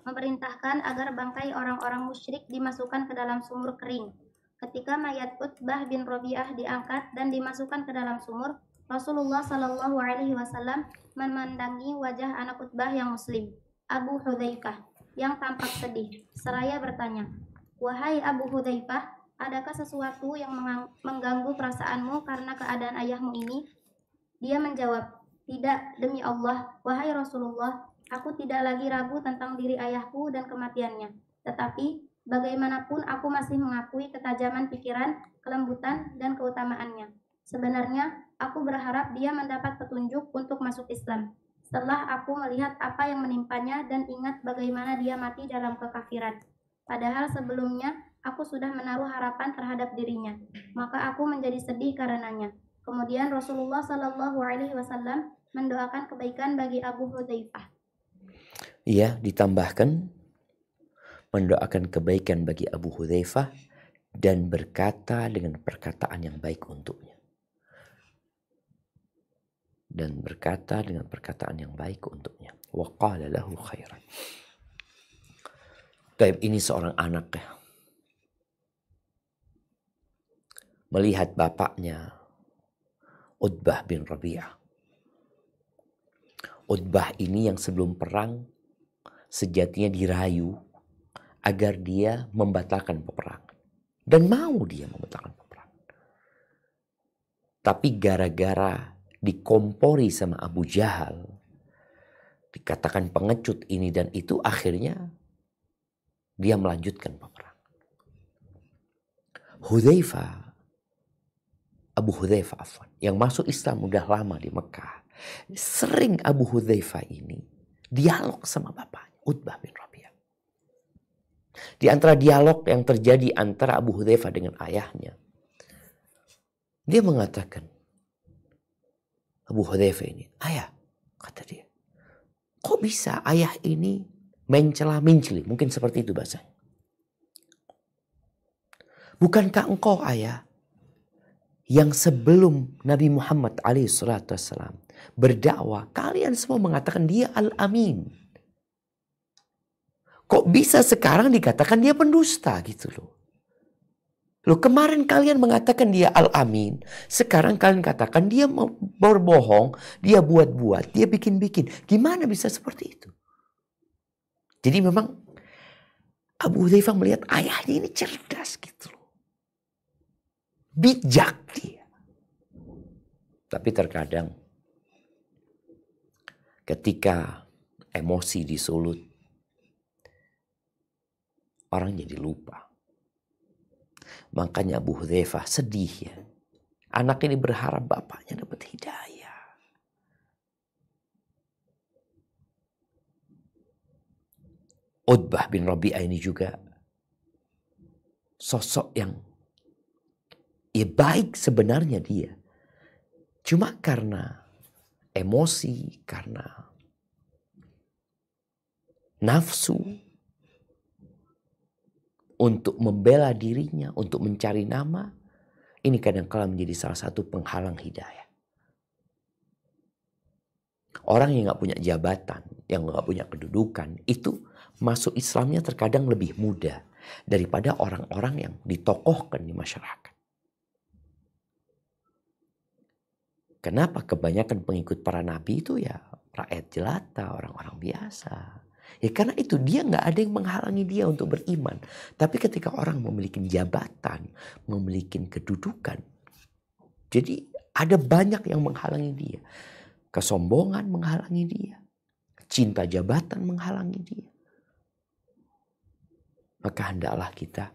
S2: memerintahkan agar bangkai orang-orang musyrik dimasukkan ke dalam sumur kering. Ketika mayat Utbah bin Rabi'ah diangkat dan dimasukkan ke dalam sumur, Rasulullah SAW memandangi wajah anak Utbah yang muslim, Abu Hudzaifah, yang tampak sedih, seraya bertanya, "Wahai Abu Hudzaifah, adakah sesuatu yang mengganggu perasaanmu karena keadaan ayahmu ini?" Dia menjawab, "Tidak, demi Allah, wahai Rasulullah, aku tidak lagi ragu tentang diri ayahku dan kematiannya. Tetapi bagaimanapun aku masih mengakui ketajaman pikiran, kelembutan, dan keutamaannya. Sebenarnya aku berharap dia mendapat petunjuk untuk masuk Islam. Setelah aku melihat apa yang menimpanya dan ingat bagaimana dia mati dalam kekafiran. Padahal sebelumnya aku sudah menaruh harapan terhadap dirinya. Maka aku menjadi sedih karenanya." Kemudian Rasulullah SAW mendoakan kebaikan bagi Abu Hudzaifah.
S1: Iya, ditambahkan mendoakan kebaikan bagi Abu Hudzaifah dan berkata dengan perkataan yang baik untuknya. Dan berkata dengan perkataan yang baik untuknya. Wa qala lahu khairan. Taib, ini seorang anak ya. Melihat bapaknya Utbah bin Rabi'ah. Utbah ini yang sebelum perang sejatinya dirayu agar dia membatalkan peperangan. Dan mau dia membatalkan peperangan. Tapi gara-gara dikompori sama Abu Jahal, dikatakan pengecut ini dan itu, akhirnya dia melanjutkan peperangan. Abu Hudzaifah yang masuk Islam udah lama di Mekah. Sering Abu Hudzaifah ini dialog sama bapaknya, Utbah bin Rabi'ah. Di antara dialog yang terjadi antara Abu Hudzaifah dengan ayahnya, dia mengatakan, Abu Hudzaifah ini, ayah, kata dia, kok bisa ayah ini mencela-menceli? Mungkin seperti itu bahasanya. Bukankah engkau ayah yang sebelum Nabi Muhammad SAW berdakwah, kalian semua mengatakan dia Al-Amin. Kok bisa sekarang dikatakan dia pendusta gitu loh. Loh, kemarin kalian mengatakan dia Al-Amin, sekarang kalian katakan dia berbohong, dia buat-buat, dia bikin-bikin. Gimana bisa seperti itu? Jadi memang Abu Hudzaifah melihat ayahnya ini cerdas gitu loh. Bijak dia. Tapi terkadang ketika emosi disulut, orang jadi lupa. Makanya Abu Hudzaifah sedih ya. Anak ini berharap bapaknya dapat hidayah. Utbah bin Rabi'ah ini juga sosok yang ya baik sebenarnya dia. Cuma karena emosi, karena nafsu untuk membela dirinya, untuk mencari nama, ini kadang-kala menjadi salah satu penghalang hidayah. Orang yang gak punya jabatan, yang gak punya kedudukan, itu masuk Islamnya terkadang lebih mudah daripada orang-orang yang ditokohkan di masyarakat. Kenapa kebanyakan pengikut para nabi itu ya rakyat jelata, orang-orang biasa. Ya karena itu dia gak ada yang menghalangi dia untuk beriman. Tapi ketika orang memiliki jabatan, memiliki kedudukan, jadi ada banyak yang menghalangi dia. Kesombongan menghalangi dia. Cinta jabatan menghalangi dia. Maka hendaklah kita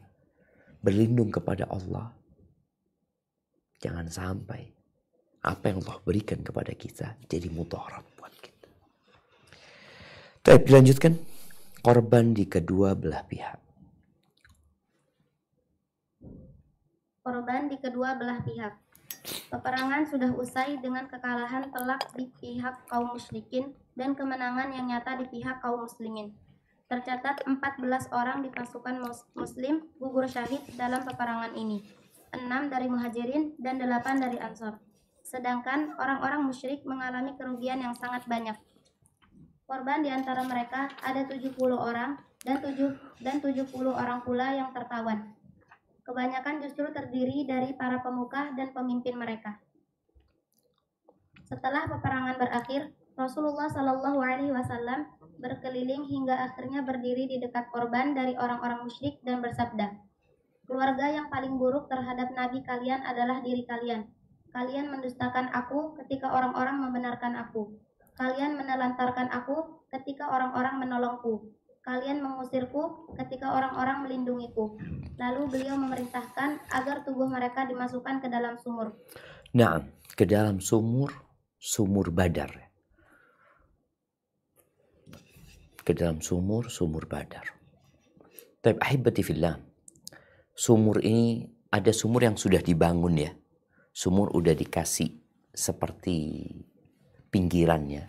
S1: berlindung kepada Allah. Jangan sampai apa yang Allah berikan kepada kita jadi mudarat buat kita. Baik, dilanjutkan. Korban di kedua belah pihak.
S2: Korban di kedua belah pihak. Peperangan sudah usai dengan kekalahan telak di pihak kaum musyrikin dan kemenangan yang nyata di pihak kaum muslimin. Tercatat 14 orang di pasukan muslim gugur syahid dalam peperangan ini. 6 dari muhajirin dan 8 dari ansor. Sedangkan orang-orang musyrik mengalami kerugian yang sangat banyak. Korban di antara mereka ada 70 orang dan 70 orang pula yang tertawan. Kebanyakan justru terdiri dari para pemuka dan pemimpin mereka. Setelah peperangan berakhir, Rasulullah SAW berkeliling hingga akhirnya berdiri di dekat korban dari orang-orang musyrik dan bersabda, "Keluarga yang paling buruk terhadap Nabi kalian adalah diri kalian. Kalian mendustakan aku ketika orang-orang membenarkan aku. Kalian menelantarkan aku ketika orang-orang menolongku. Kalian mengusirku ketika orang-orang melindungiku." Lalu beliau memerintahkan agar tubuh mereka dimasukkan ke dalam sumur.
S1: Nah, ke dalam sumur Badar. Ke dalam sumur Badar. Tapi ahibati fillah, sumur ini ada sumur yang sudah dibangun ya. Sumur udah dikasih seperti pinggirannya.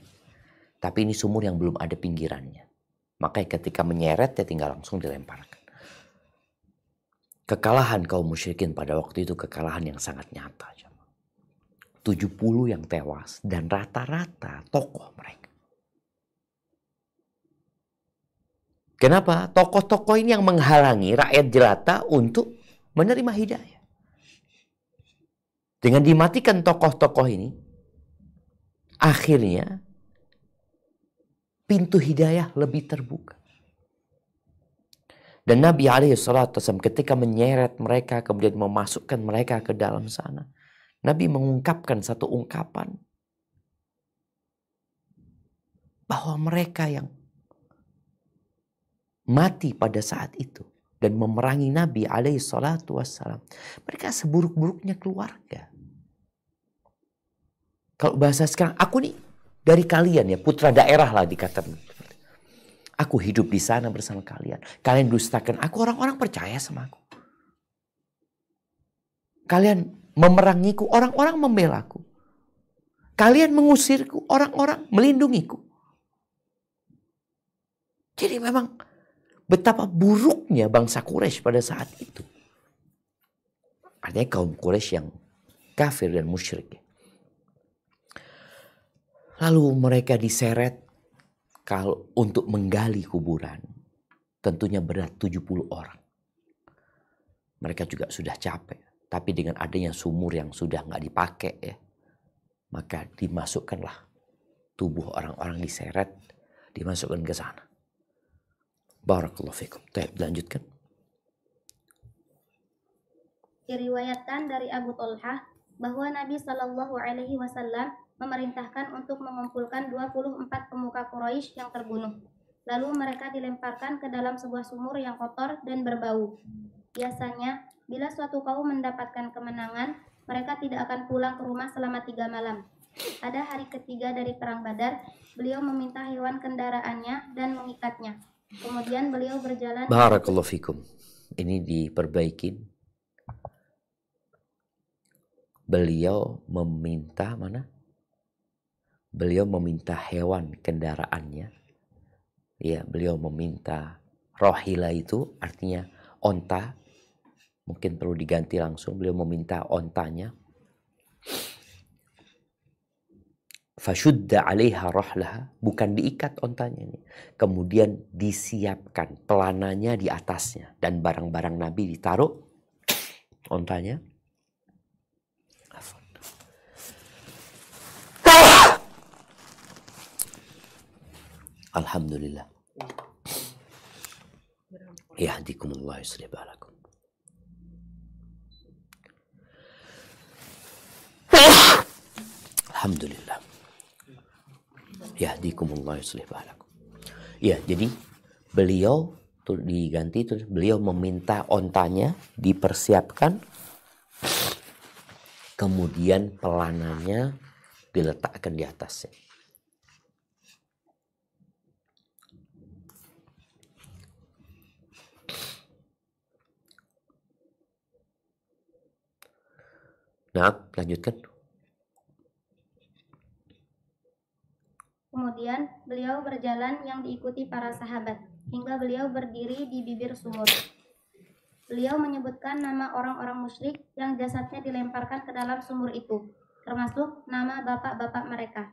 S1: Tapi ini sumur yang belum ada pinggirannya. Makanya ketika menyeret ya tinggal langsung dilemparkan. Kekalahan kaum musyrikin pada waktu itu kekalahan yang sangat nyata. 70 yang tewas dan rata-rata tokoh mereka. Kenapa? Tokoh-tokoh ini yang menghalangi rakyat jelata untuk menerima hidayah. Dengan dimatikan tokoh-tokoh ini, akhirnya pintu hidayah lebih terbuka. Dan Nabi SAW ketika menyeret mereka, kemudian memasukkan mereka ke dalam sana, Nabi mengungkapkan satu ungkapan bahwa mereka yang mati pada saat itu dan memerangi Nabi SAW, mereka seburuk-buruknya keluarga. Kalau bahasa sekarang, aku nih dari kalian ya, putra daerah lah dikatakan. Aku hidup di sana bersama kalian. Kalian dustakan aku, orang-orang percaya sama aku. Kalian memerangiku, orang-orang membelaku. Kalian mengusirku, orang-orang melindungiku. Jadi memang betapa buruknya bangsa Quraisy pada saat itu. Artinya kaum Quraisy yang kafir dan musyrik. Lalu mereka diseret kalau untuk menggali kuburan. Tentunya berat 70 orang. Mereka juga sudah capek. Tapi dengan adanya sumur yang sudah nggak dipakai ya, maka dimasukkanlah tubuh orang-orang diseret, dimasukkan ke sana. Barakallahu fikum. Lanjutkan.
S2: Diriwayatkan dari Abu Thalhah bahwa Nabi Shallallahu Alaihi Wasallam memerintahkan untuk mengumpulkan 24 pemuka Quraisy yang terbunuh. Lalu mereka dilemparkan ke dalam sebuah sumur yang kotor dan berbau. Biasanya, bila suatu kaum mendapatkan kemenangan, mereka tidak akan pulang ke rumah selama 3 malam. Pada hari ketiga dari perang Badar, beliau meminta hewan kendaraannya dan mengikatnya. Kemudian beliau berjalan.
S1: Barakallahu fikum. Ini diperbaikin. Beliau meminta mana? Beliau meminta hewan kendaraannya. Ya, beliau meminta rohila, itu artinya onta. Mungkin perlu diganti langsung. Beliau meminta ontanya. Fashudda 'alaiha rahlaha, bukan diikat ontanya ini. Kemudian disiapkan pelananya di atasnya dan barang-barang Nabi ditaruh ontanya. Alhamdulillah. Yahdikumullah yuslih balakum. Alhamdulillah. Yahdikumullah yuslih balakum. Ya, jadi beliau tuh diganti, terus beliau meminta ontanya dipersiapkan. Kemudian pelananya diletakkan di atasnya. Nah, lanjutkan.
S2: Kemudian beliau berjalan yang diikuti para sahabat hingga beliau berdiri di bibir sumur. Beliau menyebutkan nama orang-orang musyrik yang jasadnya dilemparkan ke dalam sumur itu, termasuk nama bapak-bapak mereka.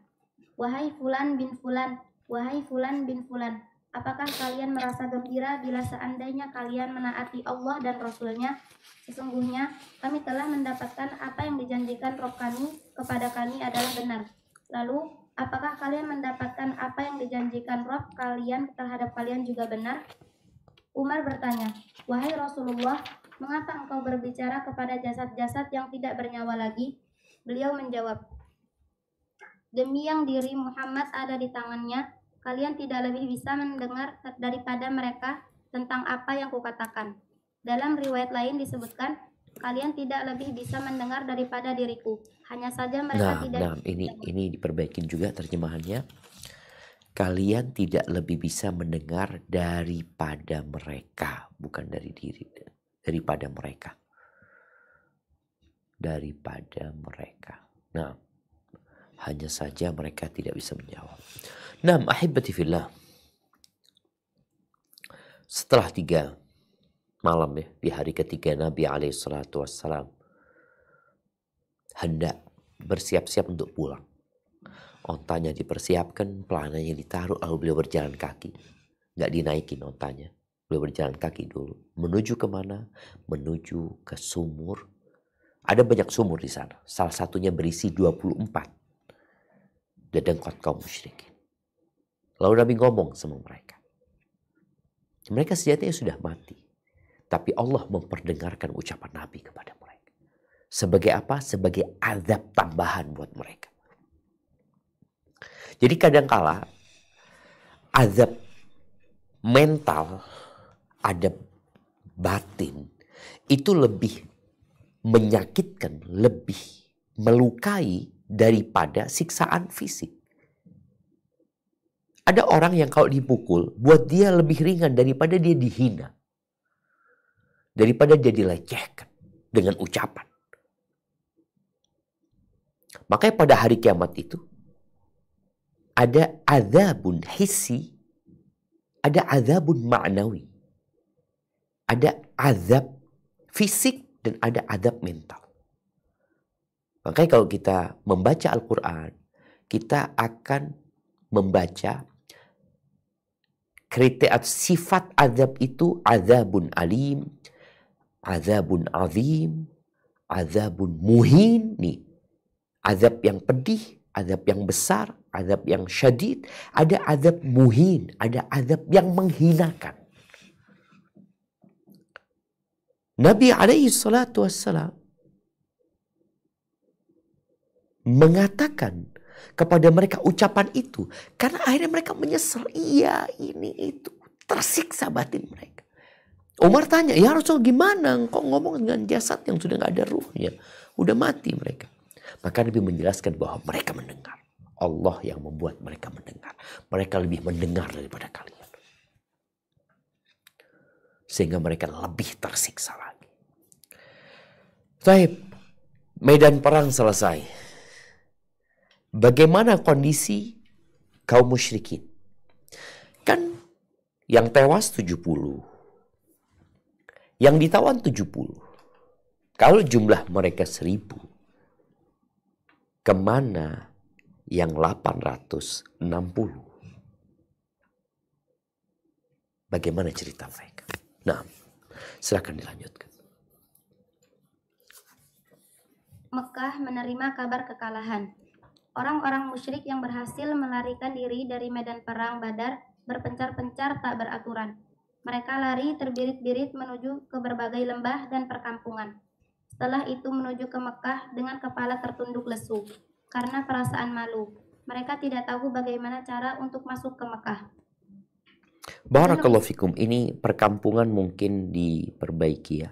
S2: Wahai Fulan bin Fulan, wahai Fulan bin Fulan, apakah kalian merasa gembira bila seandainya kalian menaati Allah dan Rasul-Nya? Sesungguhnya kami telah mendapatkan apa yang dijanjikan Rabb kami kepada kami adalah benar. Lalu, apakah kalian mendapatkan apa yang dijanjikan Rabb kalian terhadap kalian juga benar? Umar bertanya, wahai Rasulullah, mengapa engkau berbicara kepada jasad-jasad yang tidak bernyawa lagi? Beliau menjawab, demi yang diri Muhammad ada di tangannya, kalian tidak lebih bisa mendengar daripada mereka tentang apa yang kukatakan. Dalam riwayat lain disebutkan, kalian tidak lebih bisa mendengar daripada diriku. Hanya saja mereka tidak.
S1: Ini diperbaikin juga terjemahannya. Kalian tidak lebih bisa mendengar daripada mereka, bukan dari diri, daripada mereka. Daripada mereka. Nah, hanya saja mereka tidak bisa menjawab. Nah, ahibati fillah. Setelah 3 malam ya, di hari ketiga Nabi SAW hendak bersiap-siap untuk pulang. Ontanya dipersiapkan, pelananya ditaruh, lalu beliau berjalan kaki. Nggak dinaikin ontanya. Beliau berjalan kaki dulu. Menuju kemana? Menuju ke sumur Ada banyak sumur di sana. Salah satunya berisi 24 dedengkot kaum musyrikin. Lalu Nabi ngomong sama mereka. Mereka sejatinya sudah mati. Tapi Allah memperdengarkan ucapan Nabi kepada mereka. Sebagai apa? Sebagai azab tambahan buat mereka. Jadi kadangkala azab mental, azab batin itu lebih menyakitkan, lebih melukai daripada siksaan fisik. Ada orang yang kalau dipukul, buat dia lebih ringan daripada dia dihina. Daripada dia dilecehkan dengan ucapan. Makanya pada hari kiamat itu, ada azabun hissi, ada azabun ma'nawi. Ada azab fisik dan ada azab mental. Makanya kalau kita membaca Al-Quran, kita akan membaca kriteria sifat azab itu azabun alim, azabun azim, azabun muhin. Nih, azab yang pedih, azab yang besar, azab yang syadid, ada azab muhin, ada azab yang menghinakan. Nabi alaihi salatu wassalam mengatakan kepada mereka ucapan itu karena akhirnya mereka menyesal. Iya, ini itu tersiksa batin mereka. Umar tanya, ya Rasul gimana engkau ngomong dengan jasad yang sudah gak ada ruhnya, udah mati mereka. Maka Nabi menjelaskan bahwa mereka mendengar. Allah yang membuat mereka mendengar. Mereka lebih mendengar daripada kalian. Sehingga mereka lebih tersiksa lagi. Baik, medan perang selesai. Bagaimana kondisi kaum musyrikin? Kan yang tewas 70. Yang ditawan 70. Kalau jumlah mereka 1000. Kemana yang 860? Bagaimana cerita mereka? Nah, silakan dilanjutkan.
S2: Mekah menerima kabar kekalahan. Orang-orang musyrik yang berhasil melarikan diri dari medan perang Badar berpencar-pencar tak beraturan. Mereka lari terbirit-birit menuju ke berbagai lembah dan perkampungan. Setelah itu menuju ke Mekah dengan kepala tertunduk lesu karena perasaan malu. Mereka tidak tahu bagaimana cara untuk masuk ke Mekah.
S1: Barakallahu fikum, ini perkampungan mungkin diperbaiki ya.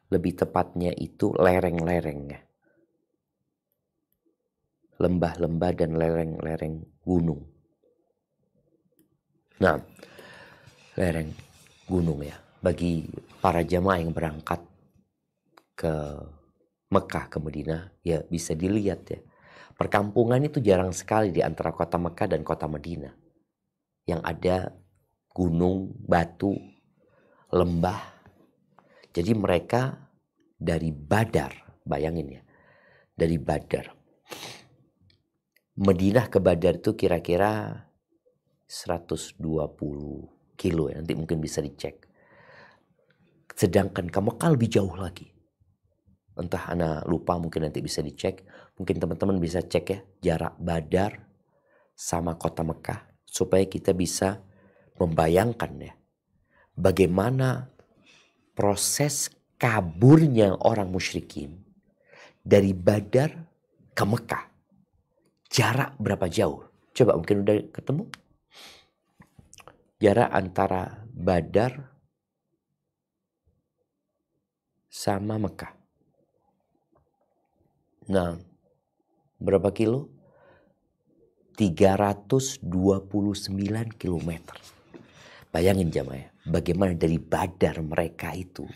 S1: Lebih tepatnya itu lereng-lerengnya. Lembah-lembah dan lereng-lereng gunung. Nah, lereng gunung ya. Bagi para jamaah yang berangkat ke Mekah, ke Madinah, ya bisa dilihat ya. Perkampungan itu jarang sekali di antara kota Mekah dan kota Madinah. Yang ada gunung, batu, lembah. Jadi mereka dari Badar, bayangin ya. Dari Badar. Madinah ke Badar itu kira-kira 120 kilo ya. Nanti mungkin bisa dicek. Sedangkan ke Mekah lebih jauh lagi. Entah ana lupa, mungkin nanti bisa dicek. Mungkin teman-teman bisa cek ya. Jarak Badar sama kota Mekah. Supaya kita bisa membayangkan ya. Bagaimana proses kaburnya orang musyrikin. Dari Badar ke Mekah. Jarak berapa jauh? Coba mungkin udah ketemu. Jarak antara Badar sama Mekah. Nah, berapa kilo? 329 kilometer. Bayangin jamaah, bagaimana dari Badar mereka itu.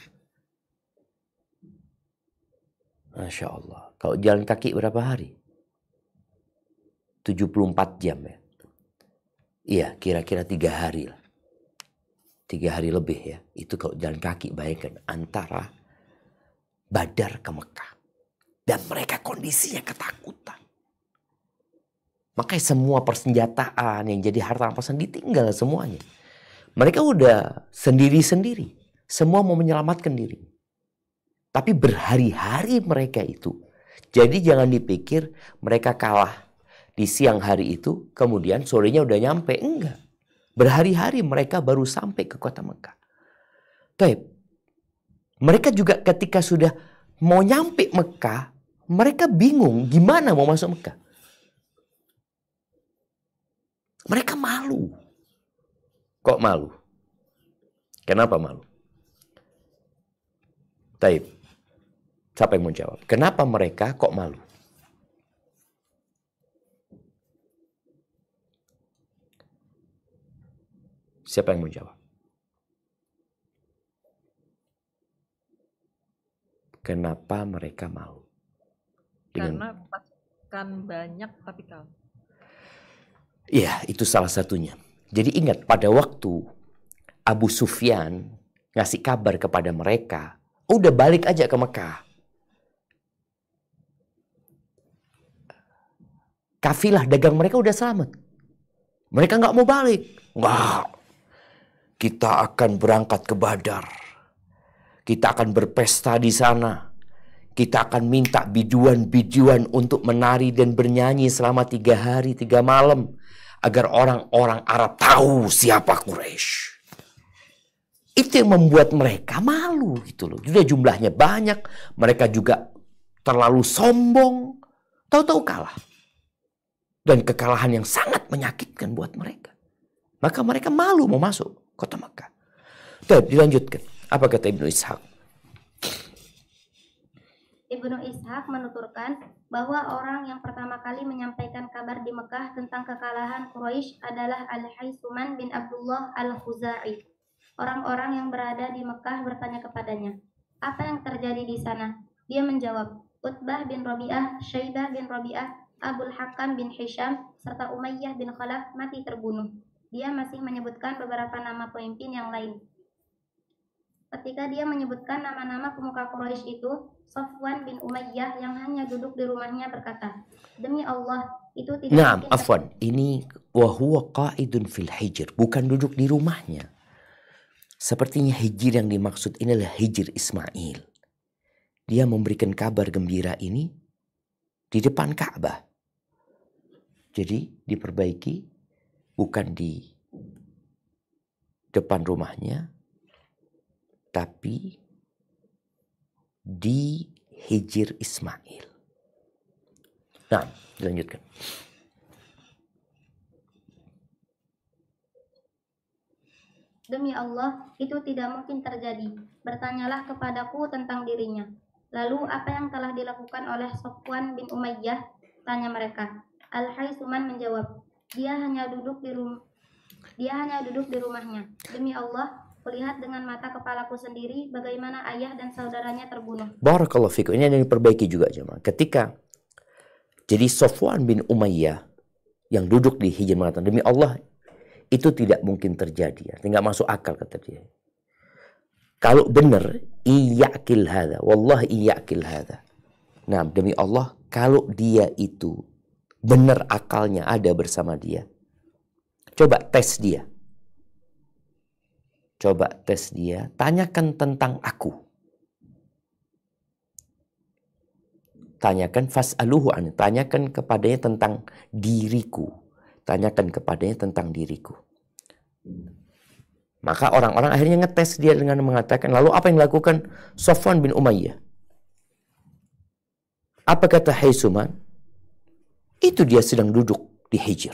S1: Masya Allah. Kalau jalan kaki berapa hari? 74 jam ya. Iya, kira-kira 3 hari lah. 3 hari lebih ya. Itu kalau jalan kaki, bayangkan antara Badar ke Mekah. Dan mereka kondisinya ketakutan. Makanya semua persenjataan yang jadi harta rampasan ditinggal semuanya. Mereka udah sendiri-sendiri. Semua mau menyelamatkan diri. Tapi berhari-hari mereka itu. Jadi jangan dipikir mereka kalah di siang hari itu, kemudian sorenya udah nyampe. Enggak. Berhari-hari mereka baru sampai ke kota Mekah. Taib. Mereka juga ketika sudah mau nyampe Mekah, mereka bingung gimana mau masuk Mekah. Mereka malu. Kok malu? Kenapa malu? Taib. Siapa yang mau jawab? Kenapa mereka kok malu? Siapa yang mau jawab? Kenapa mereka malu?
S3: Karena pasukan banyak tapi kalah.
S1: Iya, itu salah satunya. Jadi ingat pada waktu Abu Sufyan ngasih kabar kepada mereka, udah balik aja ke Mekah. Kafilah dagang mereka udah selamat. Mereka nggak mau balik. Nggak. Kita akan berangkat ke Badar. Kita akan berpesta di sana. Kita akan minta biduan-biduan untuk menari dan bernyanyi selama 3 hari 3 malam. Agar orang-orang Arab tahu siapa Quraisy. Itu yang membuat mereka malu gitu loh. Sudah jumlahnya banyak. Mereka juga terlalu sombong. Tahu-tahu kalah. Dan kekalahan yang sangat menyakitkan buat mereka. Maka mereka malu mau masuk kota Makkah. Tuh, dilanjutkan. Apa kata Ibnu Ishaq?
S2: Ibnu Ishaq menuturkan bahwa orang yang pertama kali menyampaikan kabar di Mekah tentang kekalahan Quraisy adalah Al-Haitsuman bin Abdullah Al-Khuzai. Orang-orang yang berada di Mekah bertanya kepadanya, apa yang terjadi di sana? Dia menjawab, Utbah bin Rabi'ah, Syaibah bin Rabi'ah, Abul Hakam bin Hisham, serta Umayyah bin Khalaf mati terbunuh. Dia masih menyebutkan beberapa nama pemimpin yang lain. Ketika dia menyebutkan nama-nama pemuka Quraisy itu, Safwan bin Umayyah yang hanya duduk di rumahnya berkata, demi Allah, itu tidak mungkin.
S1: Afwan, ini wahuwa qa'idun fil hijr, bukan duduk di rumahnya. Sepertinya hijr yang dimaksud ini adalah hijr Ismail. Dia memberikan kabar gembira ini di depan Ka'bah. Jadi diperbaiki bukan di depan rumahnya, tapi di hijr Ismail. Nah, dilanjutkan.
S2: Demi Allah, itu tidak mungkin terjadi. Bertanyalah kepadaku tentang dirinya. Lalu apa yang telah dilakukan oleh Safwan bin Umayyah? Tanya mereka. Al-Haitsuman menjawab, dia hanya duduk di rumahnya. Demi Allah, kulihat dengan mata kepalaku sendiri bagaimana ayah dan saudaranya terbunuh.
S1: Barakallahu fikum. Ini yang diperbaiki juga jemaah. Ketika jadi Safwan bin Umayyah yang duduk di hijr mengatakan, demi Allah itu tidak mungkin terjadi. Tidak masuk akal kata dia. Kalau benar, iyakil hadza, wallahi iyakil hadza. Nah, demi Allah, kalau dia itu benar akalnya ada bersama dia, coba tes dia. Coba tes dia, tanyakan tentang aku. Tanyakan fas'aluhu an, tanyakan kepadanya tentang diriku. Tanyakan kepadanya tentang diriku. Maka orang-orang akhirnya ngetes dia dengan mengatakan, lalu apa yang dilakukan Safwan bin Umayyah? Apa kata Haitsuman? Itu dia sedang duduk di hijr.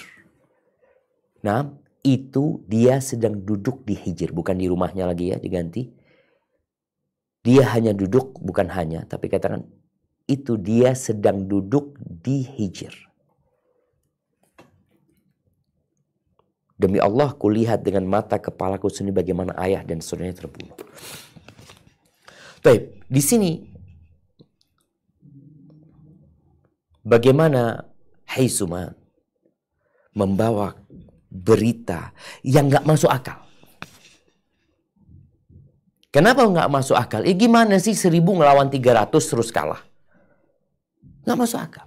S1: Nah, itu dia sedang duduk di hijr, bukan di rumahnya lagi ya, diganti. Dia hanya duduk, bukan hanya, tapi katakan itu dia sedang duduk di hijr. Demi Allah, kulihat dengan mata kepalaku sendiri bagaimana ayah dan saudaranya terbunuh. Baik, di sini bagaimana Haitsuman membawa berita yang nggak masuk akal. Kenapa nggak masuk akal? Gimana sih 1000 ngelawan 300 terus kalah? Nggak masuk akal.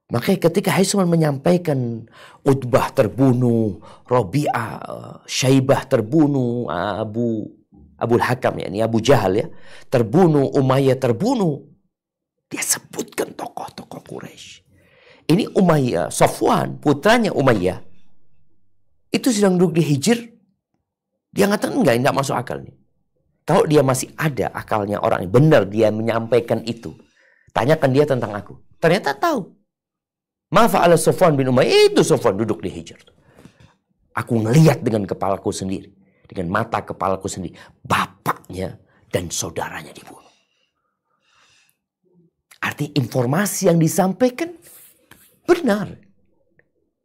S1: Makanya ketika Haitsuman menyampaikan Utbah terbunuh, Rabi'ah, Syaibah terbunuh, Abu Abul Hakam, yakni Abu Jahal ya, terbunuh, Umayyah terbunuh. Dia sebutkan tokoh-tokoh Quraisy. Ini Umayyah, Safwan, putranya Umayyah, itu sedang duduk di Hijr. Dia mengatakan enggak masuk akal nih. Kalau dia masih ada akalnya orang ini, benar dia menyampaikan itu, tanyakan dia tentang aku. Ternyata tahu. Ma fa'ala Safwan bin Umayyah, itu Safwan duduk di Hijr. Aku ngelihat dengan kepalaku sendiri. Dengan mata kepalaku sendiri. Bapaknya dan saudaranya dibunuh. Artinya informasi yang disampaikan benar.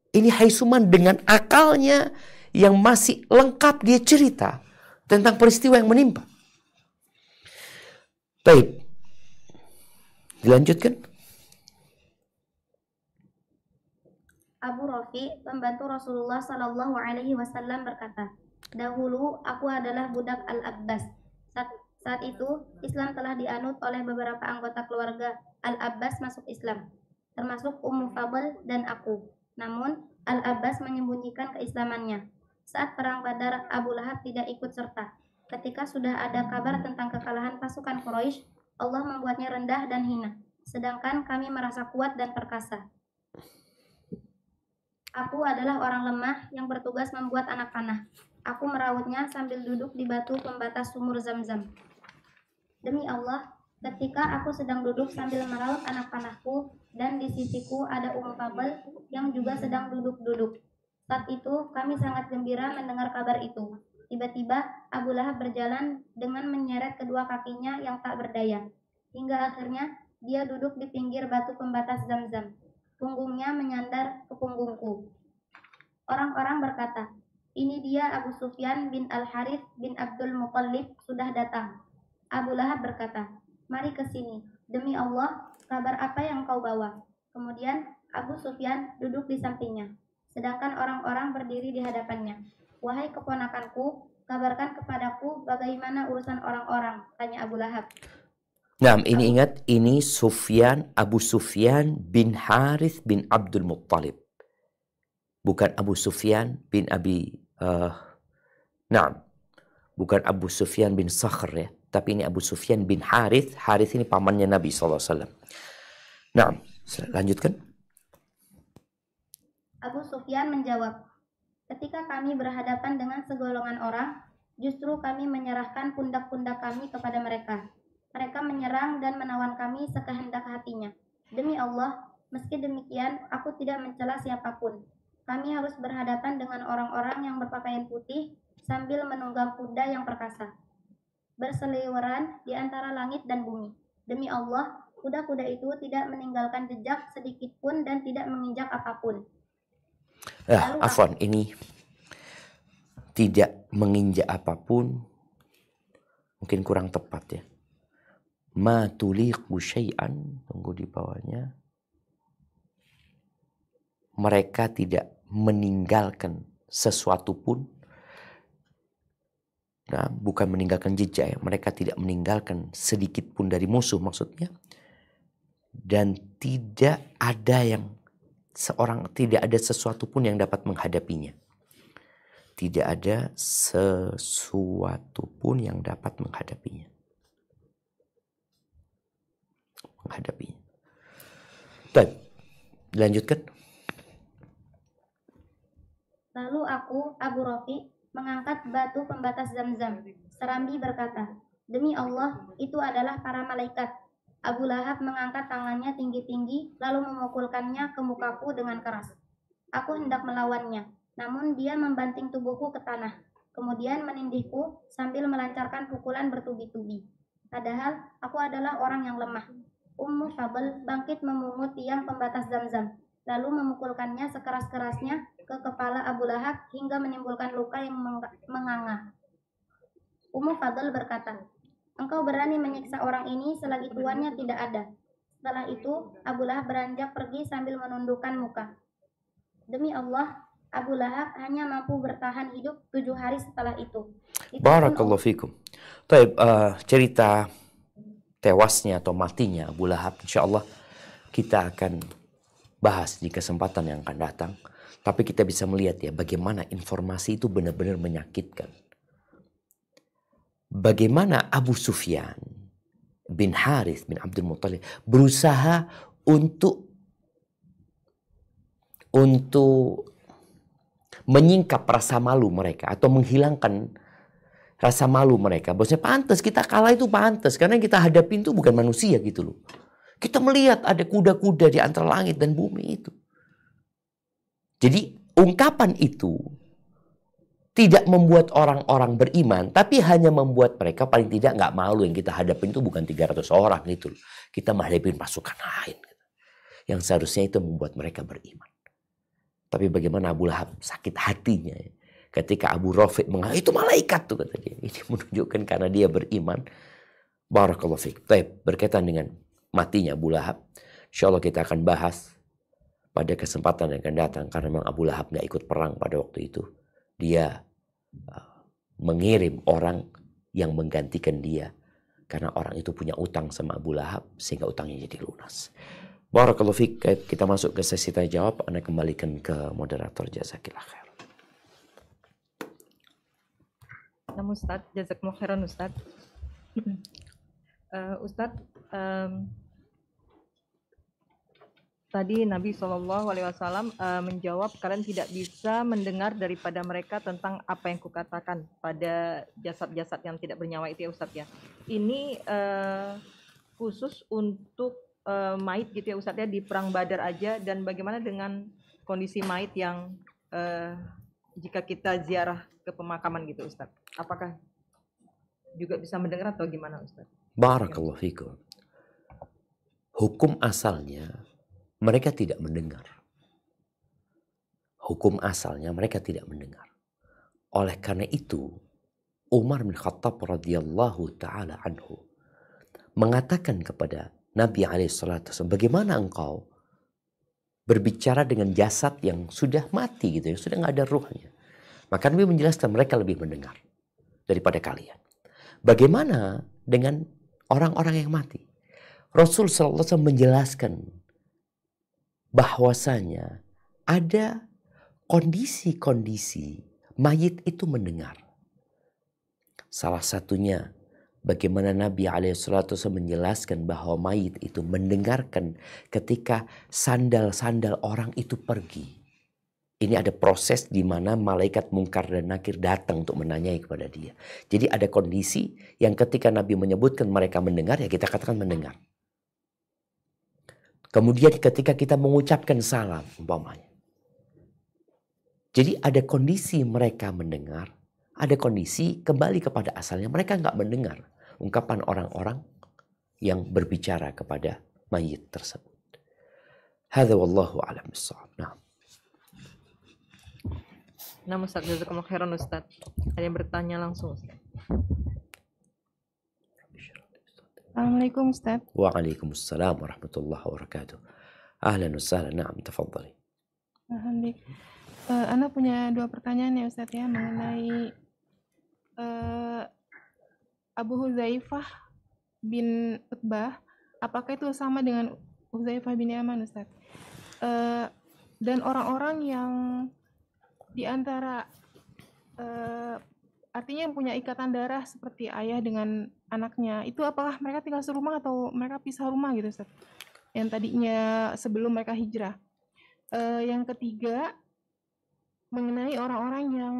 S1: Ini Haisuman dengan akalnya yang masih lengkap, dia cerita tentang peristiwa yang menimpa. Baik. Dilanjutkan.
S2: Abu Rafi, pembantu Rasulullah Shallallahu Alaihi Wasallam berkata, dahulu aku adalah budak Al-Abbas. Saat itu Islam telah dianut oleh beberapa anggota keluarga Al-Abbas masuk Islam, termasuk Ummu Fadl dan aku. Namun Al-Abbas menyembunyikan keislamannya. Saat perang Badar, Abu Lahab tidak ikut serta. Ketika sudah ada kabar tentang kekalahan pasukan Quraisy, Allah membuatnya rendah dan hina, sedangkan kami merasa kuat dan perkasa. Aku adalah orang lemah yang bertugas membuat anak panah. Aku merawatnya sambil duduk di batu pembatas sumur Zam-Zam. Demi Allah, ketika aku sedang duduk sambil merawat anak panahku, dan di sisiku ada Ummu Fadl yang juga sedang duduk-duduk. Saat itu kami sangat gembira mendengar kabar itu. Tiba-tiba Abu Lahab berjalan dengan menyeret kedua kakinya yang tak berdaya. Hingga akhirnya dia duduk di pinggir batu pembatas Zam-Zam. Punggungnya menyandar ke punggungku. Orang-orang berkata, ini dia Abu Sufyan bin Al-Harith bin Abdul Muttalib sudah datang. Abu Lahab berkata, mari ke sini. Demi Allah, kabar apa yang kau bawa? Kemudian Abu Sufyan duduk di sampingnya, sedangkan orang-orang berdiri di hadapannya. Wahai keponakanku, kabarkan kepadaku bagaimana urusan orang-orang, tanya Abu Lahab.
S1: Nah, ini ingat, ini Abu Sufyan bin Harith bin Abdul Muttalib. Bukan Abu Sufyan bin bukan Abu Sufyan bin Sakhr ya. Tapi ini Abu Sufyan bin Harith. Harith ini pamannya Nabi SAW. Nah, lanjutkan.
S2: Abu Sufyan menjawab, ketika kami berhadapan dengan segolongan orang, justru kami menyerahkan pundak-pundak kami kepada mereka. Mereka menyerang dan menawan kami sekehendak hatinya. Demi Allah, meski demikian, aku tidak mencela siapapun. Kami harus berhadapan dengan orang-orang yang berpakaian putih sambil menunggang kuda yang perkasa, berseliweran di antara langit dan bumi. Demi Allah, kuda-kuda itu tidak meninggalkan jejak sedikit pun dan tidak menginjak apapun.
S1: Afwan, ini tidak menginjak apapun mungkin kurang tepat ya. Ma tuliqu syai'an, tunggu di bawahnya. Mereka tidak meninggalkan sesuatu pun. Nah, bukan meninggalkan jejak ya. Mereka tidak meninggalkan sedikit pun dari musuh maksudnya. Dan tidak ada sesuatu pun yang dapat menghadapinya. Tidak ada sesuatu pun yang dapat menghadapinya. Baik, dilanjutkan.
S2: Lalu aku, Abu Rafi, mengangkat batu pembatas Zam-Zam. Serambi berkata, demi Allah, itu adalah para malaikat. Abu Lahab mengangkat tangannya tinggi-tinggi, lalu memukulkannya ke mukaku dengan keras. Aku hendak melawannya, namun dia membanting tubuhku ke tanah. Kemudian menindihku sambil melancarkan pukulan bertubi-tubi. Padahal aku adalah orang yang lemah. Ummu Fadl bangkit memungut tiang pembatas Zam-Zam, lalu memukulkannya sekeras-kerasnya ke kepala Abu Lahab hingga menimbulkan luka yang menganga. Ummu Fadl berkata, engkau berani menyiksa orang ini selagi tuannya tidak ada. Setelah itu, Abu Lahab beranjak pergi sambil menundukkan muka. Demi Allah, Abu Lahab hanya mampu bertahan hidup 7 hari setelah itu.
S1: Barakallahu fikum. Baik, cerita tewasnya atau matinya Abu Lahab, insya Allah kita akan bahas di kesempatan yang akan datang. Tapi kita bisa melihat ya bagaimana informasi itu benar-benar menyakitkan. bagaimana Abu Sufyan bin Harith bin Abdul Muttalib berusaha untuk menyingkap rasa malu mereka atau menghilangkan rasa malu mereka. Bosnya pantas kita kalah itu pantas karena yang kita hadapin itu bukan manusia gitu loh. Kita melihat ada kuda-kuda di antara langit dan bumi itu. Jadi ungkapan itu tidak membuat orang-orang beriman, tapi hanya membuat mereka paling tidak nggak malu. Yang kita hadapin itu bukan 300 orang gitu loh. Kita menghadapi pasukan lain. Yang seharusnya itu membuat mereka beriman. Tapi bagaimana Abu Lahab sakit hatinya ya. Ketika Abu Rafiq mengatakan itu malaikat tuh kata dia. Ini menunjukkan karena dia beriman. Barakallahu fiik. Baik, berkaitan dengan matinya Abu Lahab. InsyaAllah kita akan bahas pada kesempatan yang akan datang. Karena memang Abu Lahab gak ikut perang pada waktu itu. Dia mengirim orang yang menggantikan dia. Karena orang itu punya utang sama Abu Lahab. Sehingga utangnya jadi lunas. Barakallahu fiik. Kita masuk ke sesi tanya jawab. Anda kembalikan ke moderator. Jazakillah khair.
S3: Namun Ustadz, jazakumullah khairan Ustadz. Ustadz, tadi Nabi SAW menjawab kalian tidak bisa mendengar daripada mereka tentang apa yang kukatakan pada jasad-jasad yang tidak bernyawa itu ya Ustadz ya. Ini khusus untuk mayit gitu ya Ustadz ya, di perang Badar aja, dan bagaimana dengan kondisi mayit yang jika kita ziarah ke pemakaman gitu Ustadz, apakah juga bisa mendengar atau gimana Ustadz?
S1: Barakallahu fikum. Hukum asalnya mereka tidak mendengar. Hukum asalnya mereka tidak mendengar. Oleh karena itu Umar bin Khattab radhiyallahu taala anhu mengatakan kepada Nabi SAW, bagaimana engkau berbicara dengan jasad yang sudah mati gitu, yang sudah nggak ada ruhnya. Maka Nabi menjelaskan mereka lebih mendengar daripada kalian. Bagaimana dengan orang-orang yang mati? Rasul SAW menjelaskan bahwasanya ada kondisi-kondisi mayit itu mendengar. Salah satunya bagaimana Nabi SAW menjelaskan bahwa mayit itu mendengarkan ketika sandal-sandal orang itu pergi. Ini ada proses di mana malaikat Munkar dan Nakir datang untuk menanyai kepada dia. Jadi ada kondisi yang ketika Nabi menyebutkan mereka mendengar, ya kita katakan mendengar. Kemudian ketika kita mengucapkan salam, umpamanya. Jadi ada kondisi mereka mendengar, ada kondisi kembali kepada asalnya. Mereka nggak mendengar ungkapan orang-orang yang berbicara kepada mayit tersebut. Hadza wallahu a'lam bissawab. Nah.
S3: Nah Ustadz, jazakumullah khairan Ustadz. Ada yang bertanya langsung Ustadz.
S4: Assalamualaikum Ustadz.
S1: Waalaikumsalam warahmatullahi wabarakatuh. Ahlan wa sahlan, na'am, tafadhali.
S4: Alhamdulillah. Ana punya 2 pertanyaan ya Ustadz ya, mengenai Abu Hudzaifah bin Utbah. Apakah itu sama dengan Hudzaifah bin Yaman Ustadz? Dan orang-orang yang di antara artinya yang punya ikatan darah seperti ayah dengan anaknya, itu apakah mereka tinggal serumah atau mereka pisah rumah gitu Ustaz? Yang tadinya sebelum mereka hijrah. Yang ketiga, mengenai orang-orang yang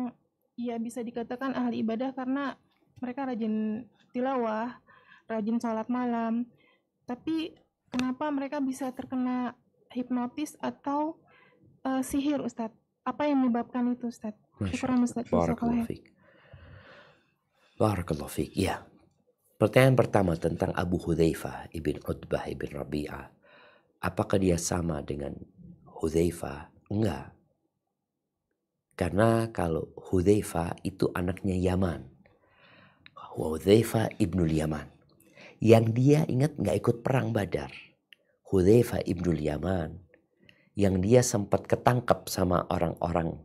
S4: ya bisa dikatakan ahli ibadah karena mereka rajin tilawah, rajin salat malam, tapi kenapa mereka bisa terkena hipnotis atau sihir Ustaz? Apa yang menyebabkan itu Ustaz? Syukuran Ustaz.
S1: Barakallahu fiik. Barakallahu fiik. Ya. Pertanyaan pertama tentang Abu Hudzaifah ibn Utbah ibn Rabi'ah. Apakah dia sama dengan Hudzaifah? Enggak. Karena kalau Hudzaifah itu anaknya Yaman. Hudzaifah ibnul Yaman. Yang dia ingat nggak ikut perang Badar. Hudzaifah ibnul Yaman. Yang dia sempat ketangkap sama orang-orang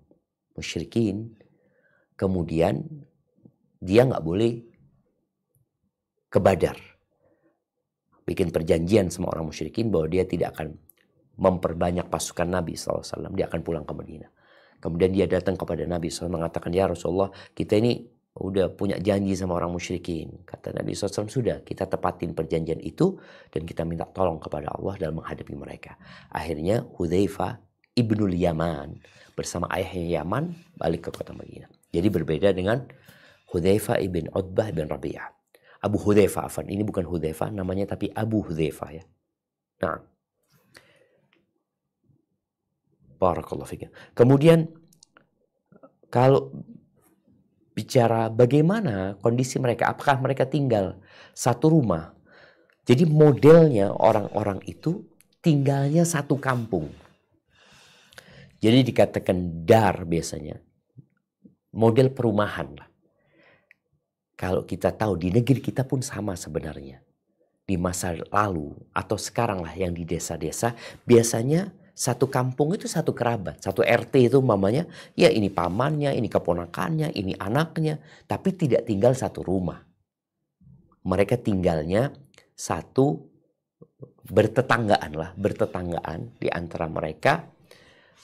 S1: musyrikin. Kemudian dia nggak boleh ke Badar. Bikin perjanjian sama orang musyrikin bahwa dia tidak akan memperbanyak pasukan Nabi SAW. Dia akan pulang ke Madinah. Kemudian dia datang kepada Nabi SAW mengatakan, ya Rasulullah, kita ini udah punya janji sama orang musyrikin. Kata Nabi SAW, sudah kita tepatin perjanjian itu dan kita minta tolong kepada Allah dalam menghadapi mereka. Akhirnya Hudzaifah ibnul Yaman bersama ayahnya Yaman balik ke kota Madinah. Jadi berbeda dengan Hudzaifah ibn Utbah bin Rabi'ah. Abu Hudzaifah, afan, ini bukan Hudzaifah namanya tapi Abu Hudzaifah ya. Nah, barakallahu fikum. Kemudian kalau bicara bagaimana kondisi mereka, apakah mereka tinggal satu rumah? Jadi modelnya orang-orang itu tinggalnya satu kampung. Jadi dikatakan dar biasanya. Model perumahan lah. Kalau kita tahu di negeri kita pun sama sebenarnya. Di masa lalu atau sekarang lah yang di desa-desa biasanya satu kampung itu satu kerabat, satu RT itu mamanya, ya ini pamannya, ini keponakannya, ini anaknya, tapi tidak tinggal satu rumah. Mereka tinggalnya satu bertetanggaan di antara mereka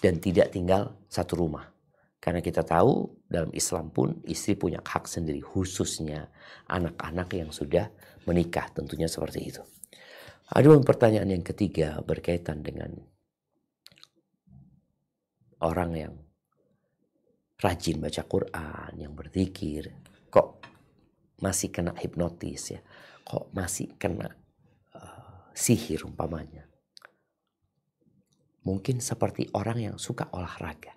S1: dan tidak tinggal satu rumah. Karena kita tahu dalam Islam pun istri punya hak sendiri, khususnya anak-anak yang sudah menikah, tentunya seperti itu. Ada pertanyaan yang ketiga berkaitan dengan orang yang rajin baca Quran, yang berzikir, kok masih kena hipnotis ya, kok masih kena sihir umpamanya. Mungkin seperti orang yang suka olahraga.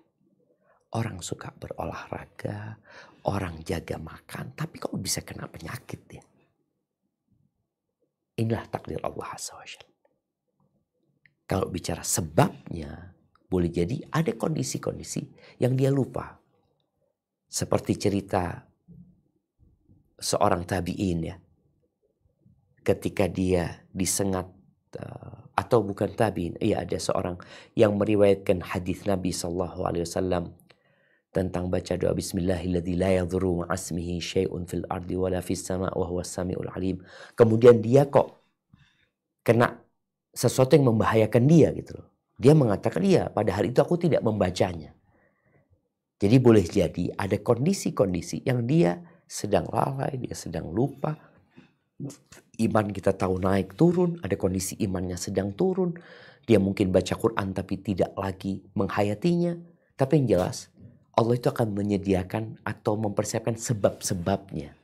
S1: Orang suka berolahraga, orang jaga makan, tapi kok bisa kena penyakit ya? Inilah takdir Allah Azza wa Jalla. Kalau bicara sebabnya, boleh jadi ada kondisi-kondisi yang dia lupa. Seperti cerita seorang tabi'in ya. Ketika dia disengat, atau bukan tabi'in, iya ada seorang yang meriwayatkan hadis Nabi SAW tentang baca doa Bismillahilladzi la yadhurru ma'asmihi syai'un fil ardi wala fis sama' wa huwas sami'ul alim. Kemudian dia kok kena sesuatu yang membahayakan dia gitu loh. Dia mengatakan, iya pada hari itu aku tidak membacanya. Jadi boleh jadi ada kondisi-kondisi yang dia sedang lalai, dia sedang lupa. Iman kita tahu naik turun, ada kondisi imannya sedang turun. Dia mungkin baca Quran tapi tidak lagi menghayatinya. Tapi yang jelas Allah itu akan menyediakan atau mempersiapkan sebab-sebabnya.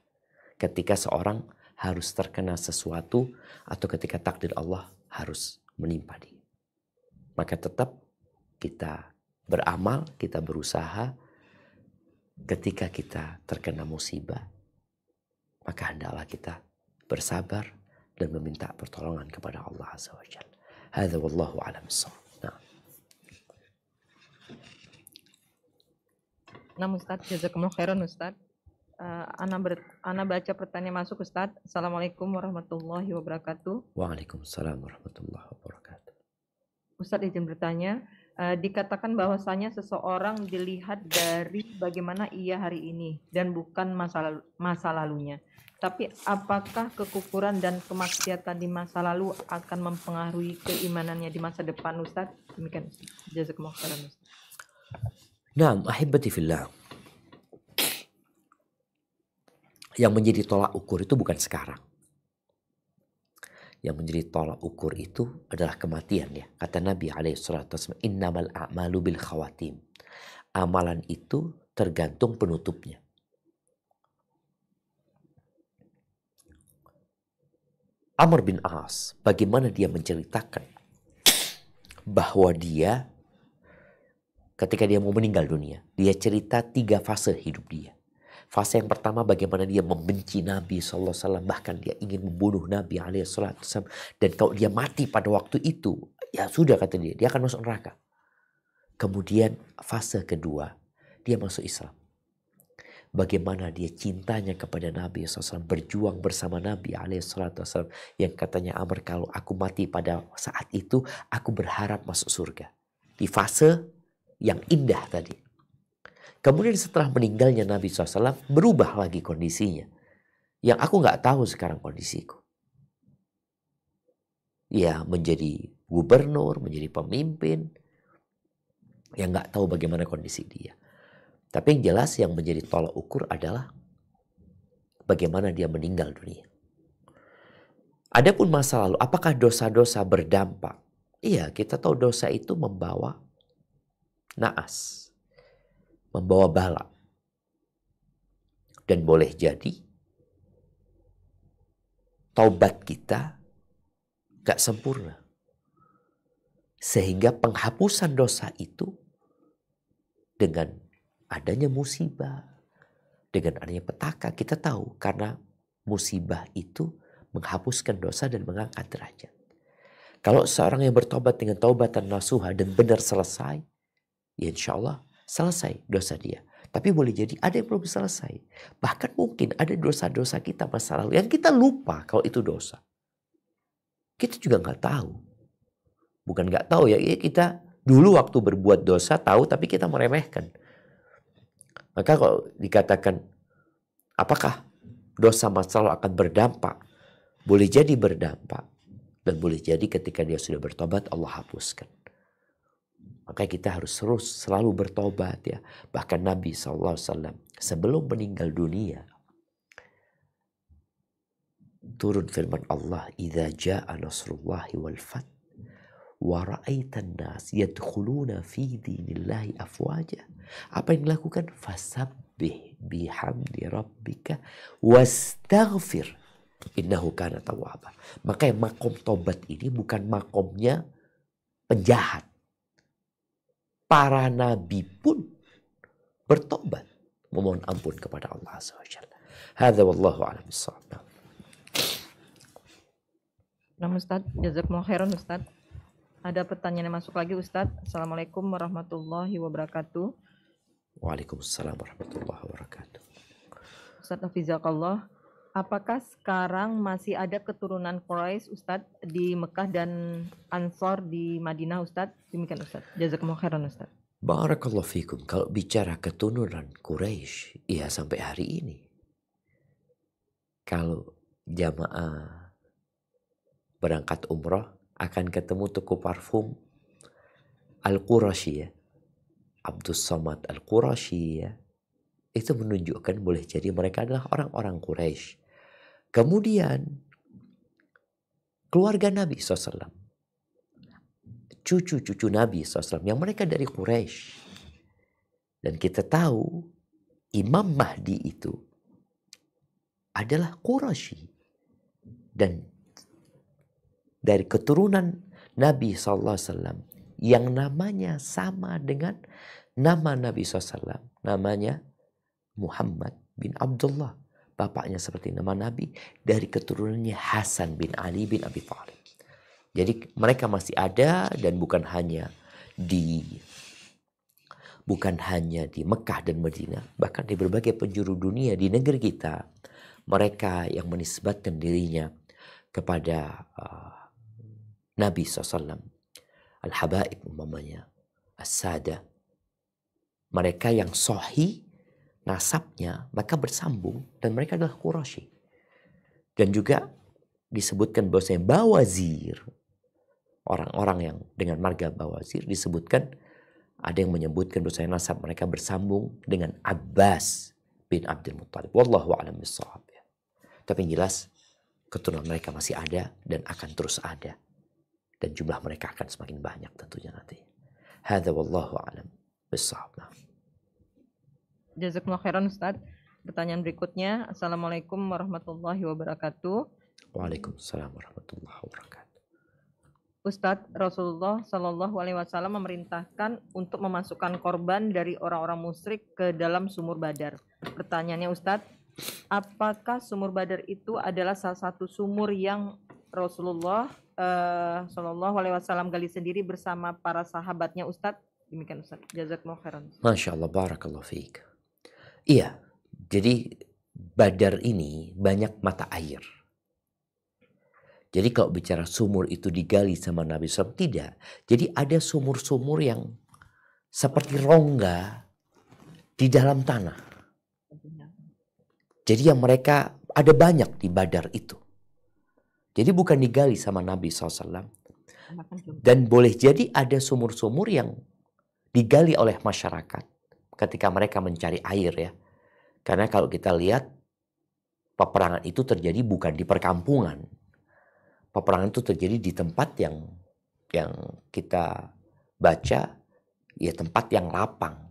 S1: Ketika seorang harus terkena sesuatu atau ketika takdir Allah harus menimpa dia. Maka tetap kita beramal, kita berusaha. Ketika kita terkena musibah, maka hendaklah kita bersabar dan meminta pertolongan kepada Allah Azza wa Jalla. Hadza wallahu a'lam bissawab.
S3: Nah, Ustaz, jazakumullah khairan Ustaz. Ana baca pertanyaan masuk Ustaz. Assalamualaikum warahmatullahi wabarakatuh.
S1: Waalaikumsalam warahmatullahi wabarakatuh.
S3: Ustaz izin bertanya, dikatakan bahwasanya seseorang dilihat dari bagaimana ia hari ini dan bukan masa lalunya. Tapi apakah kekufuran dan kemaksiatan di masa lalu akan mempengaruhi keimanannya di masa depan Ustaz? Demikian Ustaz. Jazakumullah khairan Ustaz.
S1: Naam, ahibati fillah. Yang menjadi tolak ukur itu bukan sekarang. Yang menjadi tolak ukur itu adalah kematian ya. Kata Nabi SAW, innamal a'malu bil khawatim. Amalan itu tergantung penutupnya. Amr bin As, bagaimana dia menceritakan bahwa dia ketika dia mau meninggal dunia, dia cerita 3 fase hidup dia. Fase yang pertama bagaimana dia membenci Nabi SAW, bahkan dia ingin membunuh Nabi SAW. Dan kalau dia mati pada waktu itu, ya sudah kata dia akan masuk neraka. Kemudian fase kedua, dia masuk Islam. Bagaimana dia cintanya kepada Nabi SAW, berjuang bersama Nabi SAW. Yang katanya Amr, kalau aku mati pada saat itu, aku berharap masuk surga. Di fase yang indah tadi. Kemudian setelah meninggalnya Nabi SAW, berubah lagi kondisinya. Yang aku nggak tahu sekarang kondisiku. Ya menjadi gubernur, menjadi pemimpin. Yang nggak tahu bagaimana kondisi dia. Tapi yang jelas yang menjadi tolak ukur adalah bagaimana dia meninggal dunia. Adapun masa lalu, apakah dosa-dosa berdampak? Iya, kita tahu dosa itu membawa naas, membawa bala. Dan boleh jadi taubat kita gak sempurna. Sehingga penghapusan dosa itu dengan adanya musibah, dengan adanya petaka, kita tahu karena musibah itu menghapuskan dosa dan mengangkat derajat. Kalau seorang yang bertobat dengan taubatan nasuha dan benar selesai, ya insya Allah selesai dosa dia. Tapi boleh jadi ada yang belum selesai. Bahkan mungkin ada dosa-dosa kita masa lalu yang kita lupa kalau itu dosa. Kita juga nggak tahu. Bukan nggak tahu ya, kita dulu waktu berbuat dosa tahu tapi kita meremehkan. Maka kalau dikatakan apakah dosa masa lalu akan berdampak? Boleh jadi berdampak. Dan boleh jadi ketika dia sudah bertobat Allah hapuskan. Maka kita harus terus selalu bertobat ya. Bahkan Nabi SAW sebelum meninggal dunia turun firman Allah, "Idza jaa nasrullahi wal fath wa ra'aitan nas yadkhuluna fi dinillahi afwaja." Apa yang dilakukan? Fasabbih bihamdi rabbika wastaghfir innahu kana tawwaba. Maka yang makom tobat ini bukan makomnya penjahat. Para nabi pun bertobat memohon ampun kepada Allah SWT. Hadza wallahu a'lam bissawab.
S3: Nah, Ustaz, jazakumullah khairan Ustaz. Ada pertanyaan yang masuk lagi Ustaz. Assalamualaikum warahmatullahi wabarakatuh.
S1: Waalaikumsalam warahmatullahi wabarakatuh.
S3: Ustaz Hafizakallah, apakah sekarang masih ada keturunan Quraisy Ustaz di Mekah dan Ansor di Madinah Ustaz? Demikian Ustaz. Jazakumullah khairan Ustaz.
S1: Barakallahu fikum. Kalau bicara keturunan Quraisy, ya sampai hari ini. Kalau jamaah berangkat umrah akan ketemu toko parfum Al-Qurashi ya. Abdus Samad Al-Qurashi ya. Itu menunjukkan boleh jadi mereka adalah orang-orang Quraisy. Kemudian keluarga Nabi SAW, cucu-cucu Nabi SAW yang mereka dari Quraisy. Dan kita tahu Imam Mahdi itu adalah Quraisy. Dan dari keturunan Nabi SAW yang namanya sama dengan nama Nabi SAW. Namanya Muhammad bin Abdullah. Bapaknya seperti nama Nabi. Dari keturunannya Hasan bin Ali bin Abi Thalib. Jadi mereka masih ada dan bukan hanya di Mekah dan Madinah. Bahkan di berbagai penjuru dunia di negeri kita. Mereka yang menisbatkan dirinya kepada Nabi SAW. Al-Habaib umpamanya. As-Sada. Mereka yang sahih nasabnya, maka bersambung dan mereka adalah Quraisy. Dan juga disebutkan bahwasanya Bawazir, orang-orang yang dengan marga Bawazir disebutkan, ada yang menyebutkan bahwasanya nasab mereka bersambung dengan Abbas bin Abdul Muttalib. Wallahu a'lam bishawab. Tapi yang jelas keturunan mereka masih ada dan akan terus ada. Dan jumlah mereka akan semakin banyak tentunya nanti. Hadza wallahu a'lam bishawab.
S3: Jazakumullah khairan Ustaz. Pertanyaan berikutnya. Assalamualaikum warahmatullahi wabarakatuh.
S1: Waalaikumsalam warahmatullahi wabarakatuh.
S3: Ustadz, Rasulullah Shallallahu Alaihi Wasallam memerintahkan untuk memasukkan korban dari orang-orang musyrik ke dalam sumur Badar. Pertanyaannya Ustadz, apakah sumur Badar itu adalah salah satu sumur yang Rasulullah Shallallahu Alaihi Wasallam gali sendiri bersama para sahabatnya Ustadz? Demikian Ustadz. Jazakumullah khairan.
S1: Masya Allah, barakallahu fiik. Iya, jadi Badar ini banyak mata air. Jadi kalau bicara sumur itu digali sama Nabi SAW, tidak. Jadi ada sumur-sumur yang seperti rongga di dalam tanah. Jadi yang mereka ada banyak di Badar itu. Jadi bukan digali sama Nabi SAW. Dan boleh jadi ada sumur-sumur yang digali oleh masyarakat ketika mereka mencari air ya. Karena kalau kita lihat peperangan itu terjadi bukan di perkampungan. Peperangan itu terjadi di tempat yang kita baca, ya tempat yang lapang.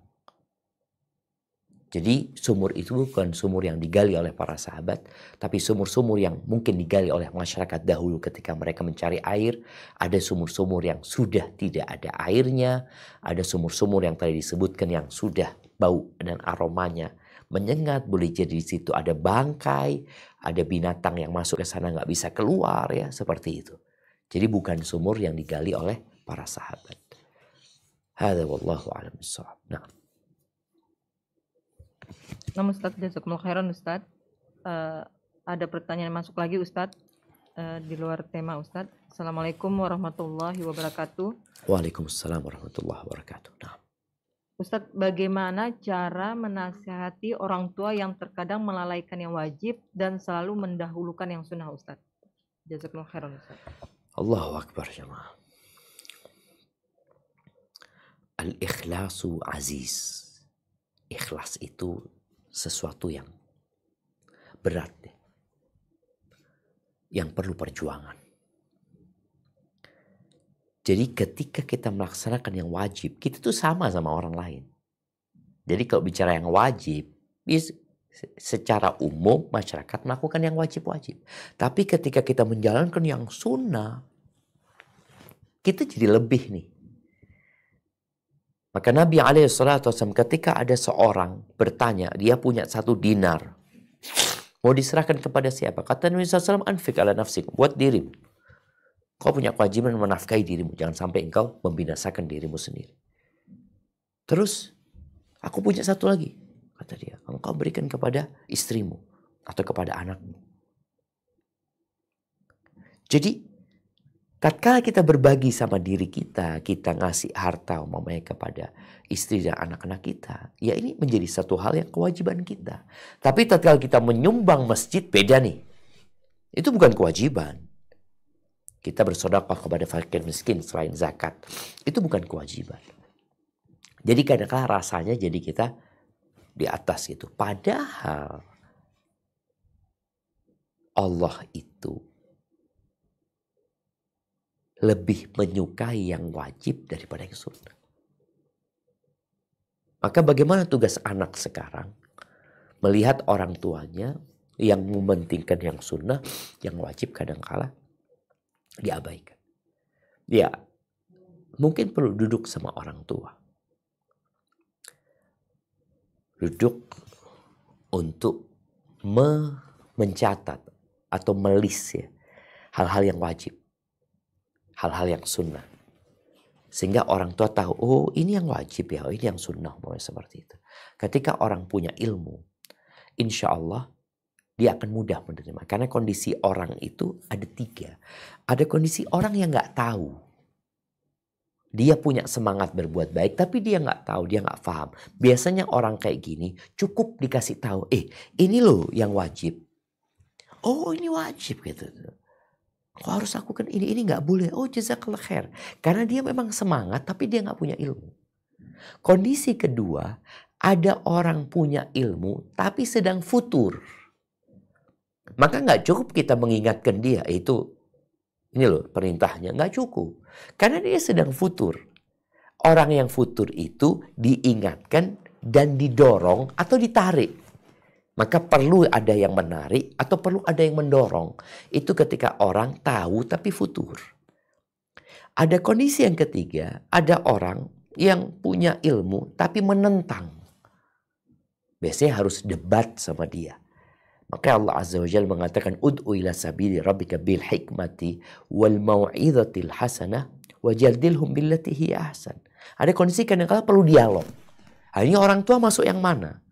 S1: Jadi sumur itu bukan sumur yang digali oleh para sahabat, tapi sumur-sumur yang mungkin digali oleh masyarakat dahulu ketika mereka mencari air. Ada sumur-sumur yang sudah tidak ada airnya, ada sumur-sumur yang tadi disebutkan yang sudah bau dan aromanya menyengat, boleh jadi di situ ada bangkai, ada binatang yang masuk ke sana nggak bisa keluar, ya seperti itu. Jadi bukan sumur yang digali oleh para sahabat. Hadza wallahu a'lam bissawab. Nah.
S3: Ustaz, jazakumullah khairan Ustaz. Ada pertanyaan masuk lagi Ustaz, di luar tema Ustaz. Assalamualaikum warahmatullahi wabarakatuh.
S1: Waalaikumsalam warahmatullahi wabarakatuh. Nah.
S3: Ustaz, bagaimana cara menasihati orang tua yang terkadang melalaikan yang wajib dan selalu mendahulukan yang sunnah Ustaz? Jazakumullah khairan Ustaz.
S1: Allahu Akbar jemaah. Al-ikhlasu aziz. Ikhlas itu sesuatu yang berat, yang perlu perjuangan. Jadi ketika kita melaksanakan yang wajib, kita tuh sama orang lain. Jadi kalau bicara yang wajib, secara umum masyarakat melakukan yang wajib-wajib. Tapi ketika kita menjalankan yang sunnah, kita jadi lebih nih. Maka Nabi SAW ketika ada seorang bertanya, dia punya 1 dinar. Mau diserahkan kepada siapa? Kata Nabi SAW, anfik ala nafsik, buat dirimu. Kau punya kewajiban menafkahi dirimu. Jangan sampai engkau membinasakan dirimu sendiri. Terus, aku punya 1 lagi. Kata dia, engkau berikan kepada istrimu atau kepada anakmu. Jadi, tatkala kita berbagi sama diri kita ngasih harta umpamanya kepada istri dan anak-anak kita, ya ini menjadi satu hal yang kewajiban kita. Tapi tatkala kita menyumbang masjid, beda nih. Itu bukan kewajiban. Kita bersedekah kepada fakir miskin selain zakat. Itu bukan kewajiban. Jadi kadang-kadang rasanya jadi kita di atas gitu. Padahal Allah itu lebih menyukai yang wajib daripada yang sunnah. Maka bagaimana tugas anak sekarang? Melihat orang tuanya yang mementingkan yang sunnah, yang wajib kadangkala diabaikan. Ya, mungkin perlu duduk sama orang tua. Duduk untuk mencatat atau melis ya, hal-hal yang wajib. Hal-hal yang sunnah. Sehingga orang tua tahu, oh ini yang wajib ya, oh ini yang sunnah. Seperti itu. Ketika orang punya ilmu, insya Allah dia akan mudah menerima. Karena kondisi orang itu ada 3. Ada kondisi orang yang gak tahu. Dia punya semangat berbuat baik, tapi dia gak tahu, dia gak paham. Biasanya orang kayak gini cukup dikasih tahu, ini loh yang wajib. Oh ini wajib gitu. Kok harus lakukan ini nggak boleh. Oh jazakallah khair. Karena dia memang semangat tapi dia nggak punya ilmu. Kondisi kedua, ada orang punya ilmu tapi sedang futur. Maka nggak cukup kita mengingatkan dia itu ini loh perintahnya, nggak cukup. Karena dia sedang futur. Orang yang futur itu diingatkan dan didorong atau ditarik. Maka perlu ada yang menarik atau perlu ada yang mendorong. Itu ketika orang tahu tapi futur. Ada kondisi yang ketiga, ada orang yang punya ilmu tapi menentang. Biasanya harus debat sama dia. Maka Allah Azza wa Jalla mengatakan, ud'u ila sabili rabbika bil hikmati wal mau'izatil hasanah wajadilhum billati hiya ahsan. Ada kondisi kadang-kala perlu dialog. Ini orang tua masuk yang mana?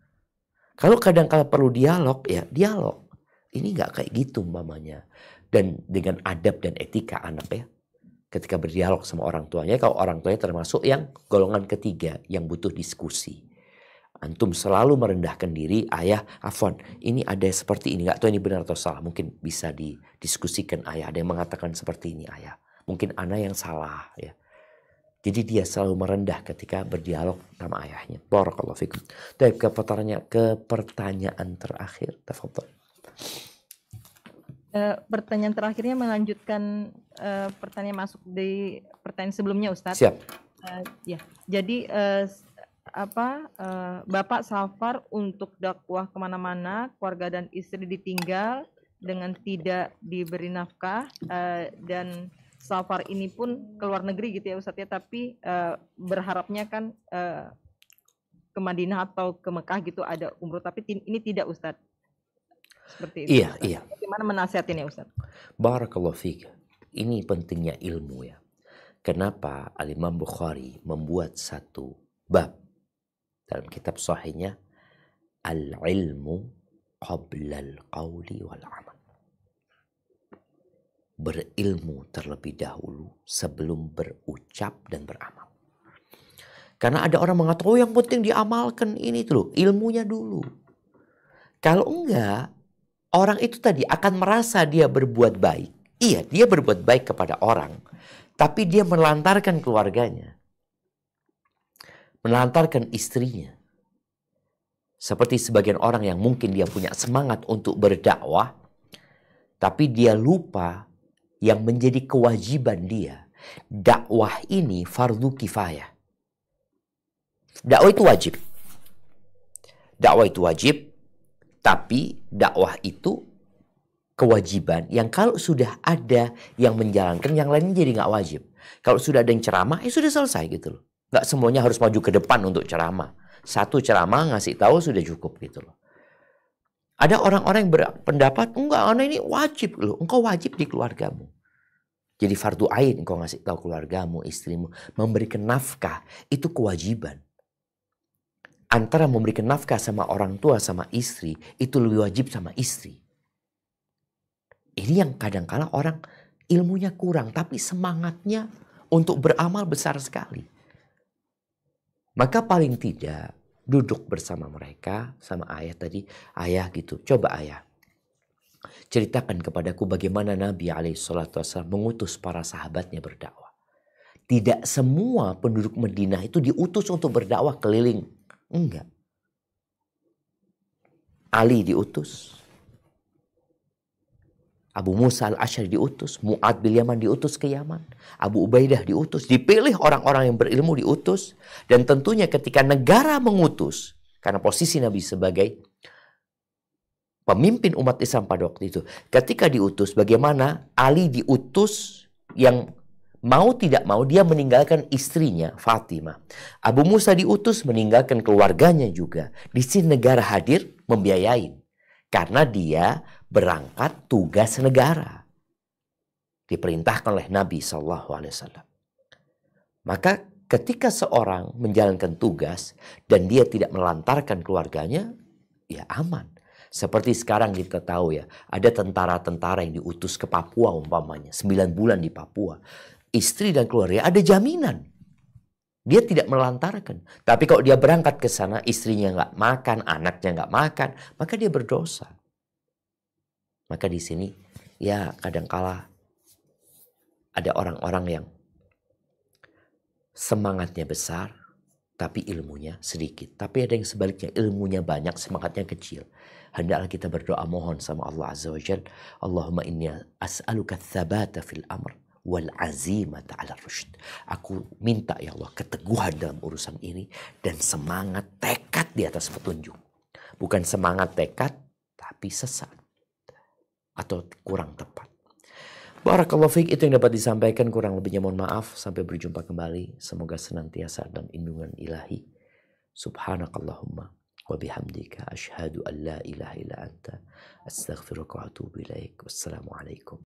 S1: Kalau kadang-kala perlu dialog, ya dialog. Ini nggak kayak gitu umpamanya. Dan dengan adab dan etika anak ya. Ketika berdialog sama orang tuanya, kalau orang tuanya termasuk yang golongan ketiga, yang butuh diskusi. Antum selalu merendahkan diri, ayah, afwan, ini ada seperti ini, nggak tahu ini benar atau salah. Mungkin bisa didiskusikan ayah, ada yang mengatakan seperti ini ayah. Mungkin anak yang salah ya. Jadi dia selalu merendah ketika berdialog sama ayahnya. Barakallahu fikum. Ke pertanyaan terakhir. Tafadhol.
S3: Pertanyaan terakhirnya melanjutkan pertanyaan masuk di pertanyaan sebelumnya, Ustadz.
S1: Siap.
S3: Ya, jadi Bapak safar untuk dakwah kemana-mana, keluarga dan istri ditinggal dengan tidak diberi nafkah, dan safar ini pun ke luar negeri gitu ya Ustadz ya, tapi berharapnya kan ke Madinah atau ke Mekah gitu ada umroh, tapi ini tidak Ustadz. Seperti itu.
S1: Iya,
S3: Ustadz.
S1: iya.
S3: Bagaimana menasihatinnya Ustadz?
S1: Barakallahu fiik. Ini pentingnya ilmu ya. Kenapa Al-Imam Bukhari membuat satu bab dalam kitab sahihnya, al-ilmu qabla al-qawli wal amal. Berilmu terlebih dahulu sebelum berucap dan beramal. Karena ada orang mengatakan, oh yang penting diamalkan ini dulu, ilmunya dulu. Kalau enggak, orang itu tadi akan merasa dia berbuat baik. Iya, dia berbuat baik kepada orang. Tapi dia melantarkan keluarganya. Melantarkan istrinya. Seperti sebagian orang yang mungkin dia punya semangat untuk berdakwah. Tapi dia lupa yang menjadi kewajiban dia. Dakwah ini fardu kifayah. Dakwah itu wajib. Dakwah itu wajib. Tapi dakwah itu kewajiban yang kalau sudah ada yang menjalankan, yang lainnya jadi nggak wajib. Kalau sudah ada yang ceramah, sudah selesai gitu loh. Nggak semuanya harus maju ke depan untuk ceramah. Satu ceramah ngasih tahu sudah cukup gitu loh. Ada orang-orang yang berpendapat, enggak, anak ini wajib loh. Engkau wajib di keluargamu. Jadi fardu ain engkau ngasih tahu keluargamu, istrimu. Memberikan nafkah itu kewajiban. Antara memberikan nafkah sama orang tua sama istri, itu lebih wajib sama istri. Ini yang kadang-kala orang ilmunya kurang, tapi semangatnya untuk beramal besar sekali. Maka paling tidak duduk bersama mereka, sama ayah tadi, ayah gitu, coba ayah. Ceritakan kepadaku bagaimana Nabi SAW mengutus para sahabatnya berdakwah. Tidak semua penduduk Madinah itu diutus untuk berdakwah keliling. Enggak. Ali diutus. Abu Musa al-Asy'ari diutus. Mu'ad bin Yaman diutus ke Yaman. Abu Ubaidah diutus. Dipilih orang-orang yang berilmu diutus. Dan tentunya ketika negara mengutus. Karena posisi Nabi sebagai pemimpin umat Islam pada waktu itu. Ketika diutus, bagaimana Ali diutus yang mau tidak mau dia meninggalkan istrinya Fatimah. Abu Musa diutus meninggalkan keluarganya juga. Di sini negara hadir membiayain. Karena dia berangkat tugas negara. Diperintahkan oleh Nabi SAW. Maka ketika seorang menjalankan tugas dan dia tidak melantarkan keluarganya, ya aman. Seperti sekarang kita tahu ya, ada tentara-tentara yang diutus ke Papua umpamanya. 9 bulan di Papua. Istri dan keluarga ada jaminan. Dia tidak melantarkan. Tapi kalau dia berangkat ke sana, istrinya nggak makan, anaknya nggak makan, maka dia berdosa. Maka di sini, ya kadangkala ada orang-orang yang semangatnya besar, tapi ilmunya sedikit. Tapi ada yang sebaliknya, ilmunya banyak, semangatnya kecil. Hendaklah kita berdoa mohon sama Allah Azza wa Jalla. Allahumma inni as'aluka tsabata fil amr wal azimata 'ala rusyd. Aku minta ya Allah keteguhan dalam urusan ini dan semangat tekad di atas petunjuk. Bukan semangat tekad tapi sesat atau kurang tepat. Barakallahu fiik, itu yang dapat disampaikan, kurang lebihnya mohon maaf. Sampai berjumpa kembali. Semoga senantiasa dalam lindungan ilahi. Subhanakallahumma wa bihamdika asyhadu an la ilaha illa anta astaghfiruka wa atubu ilaik. Wassalamualaikum.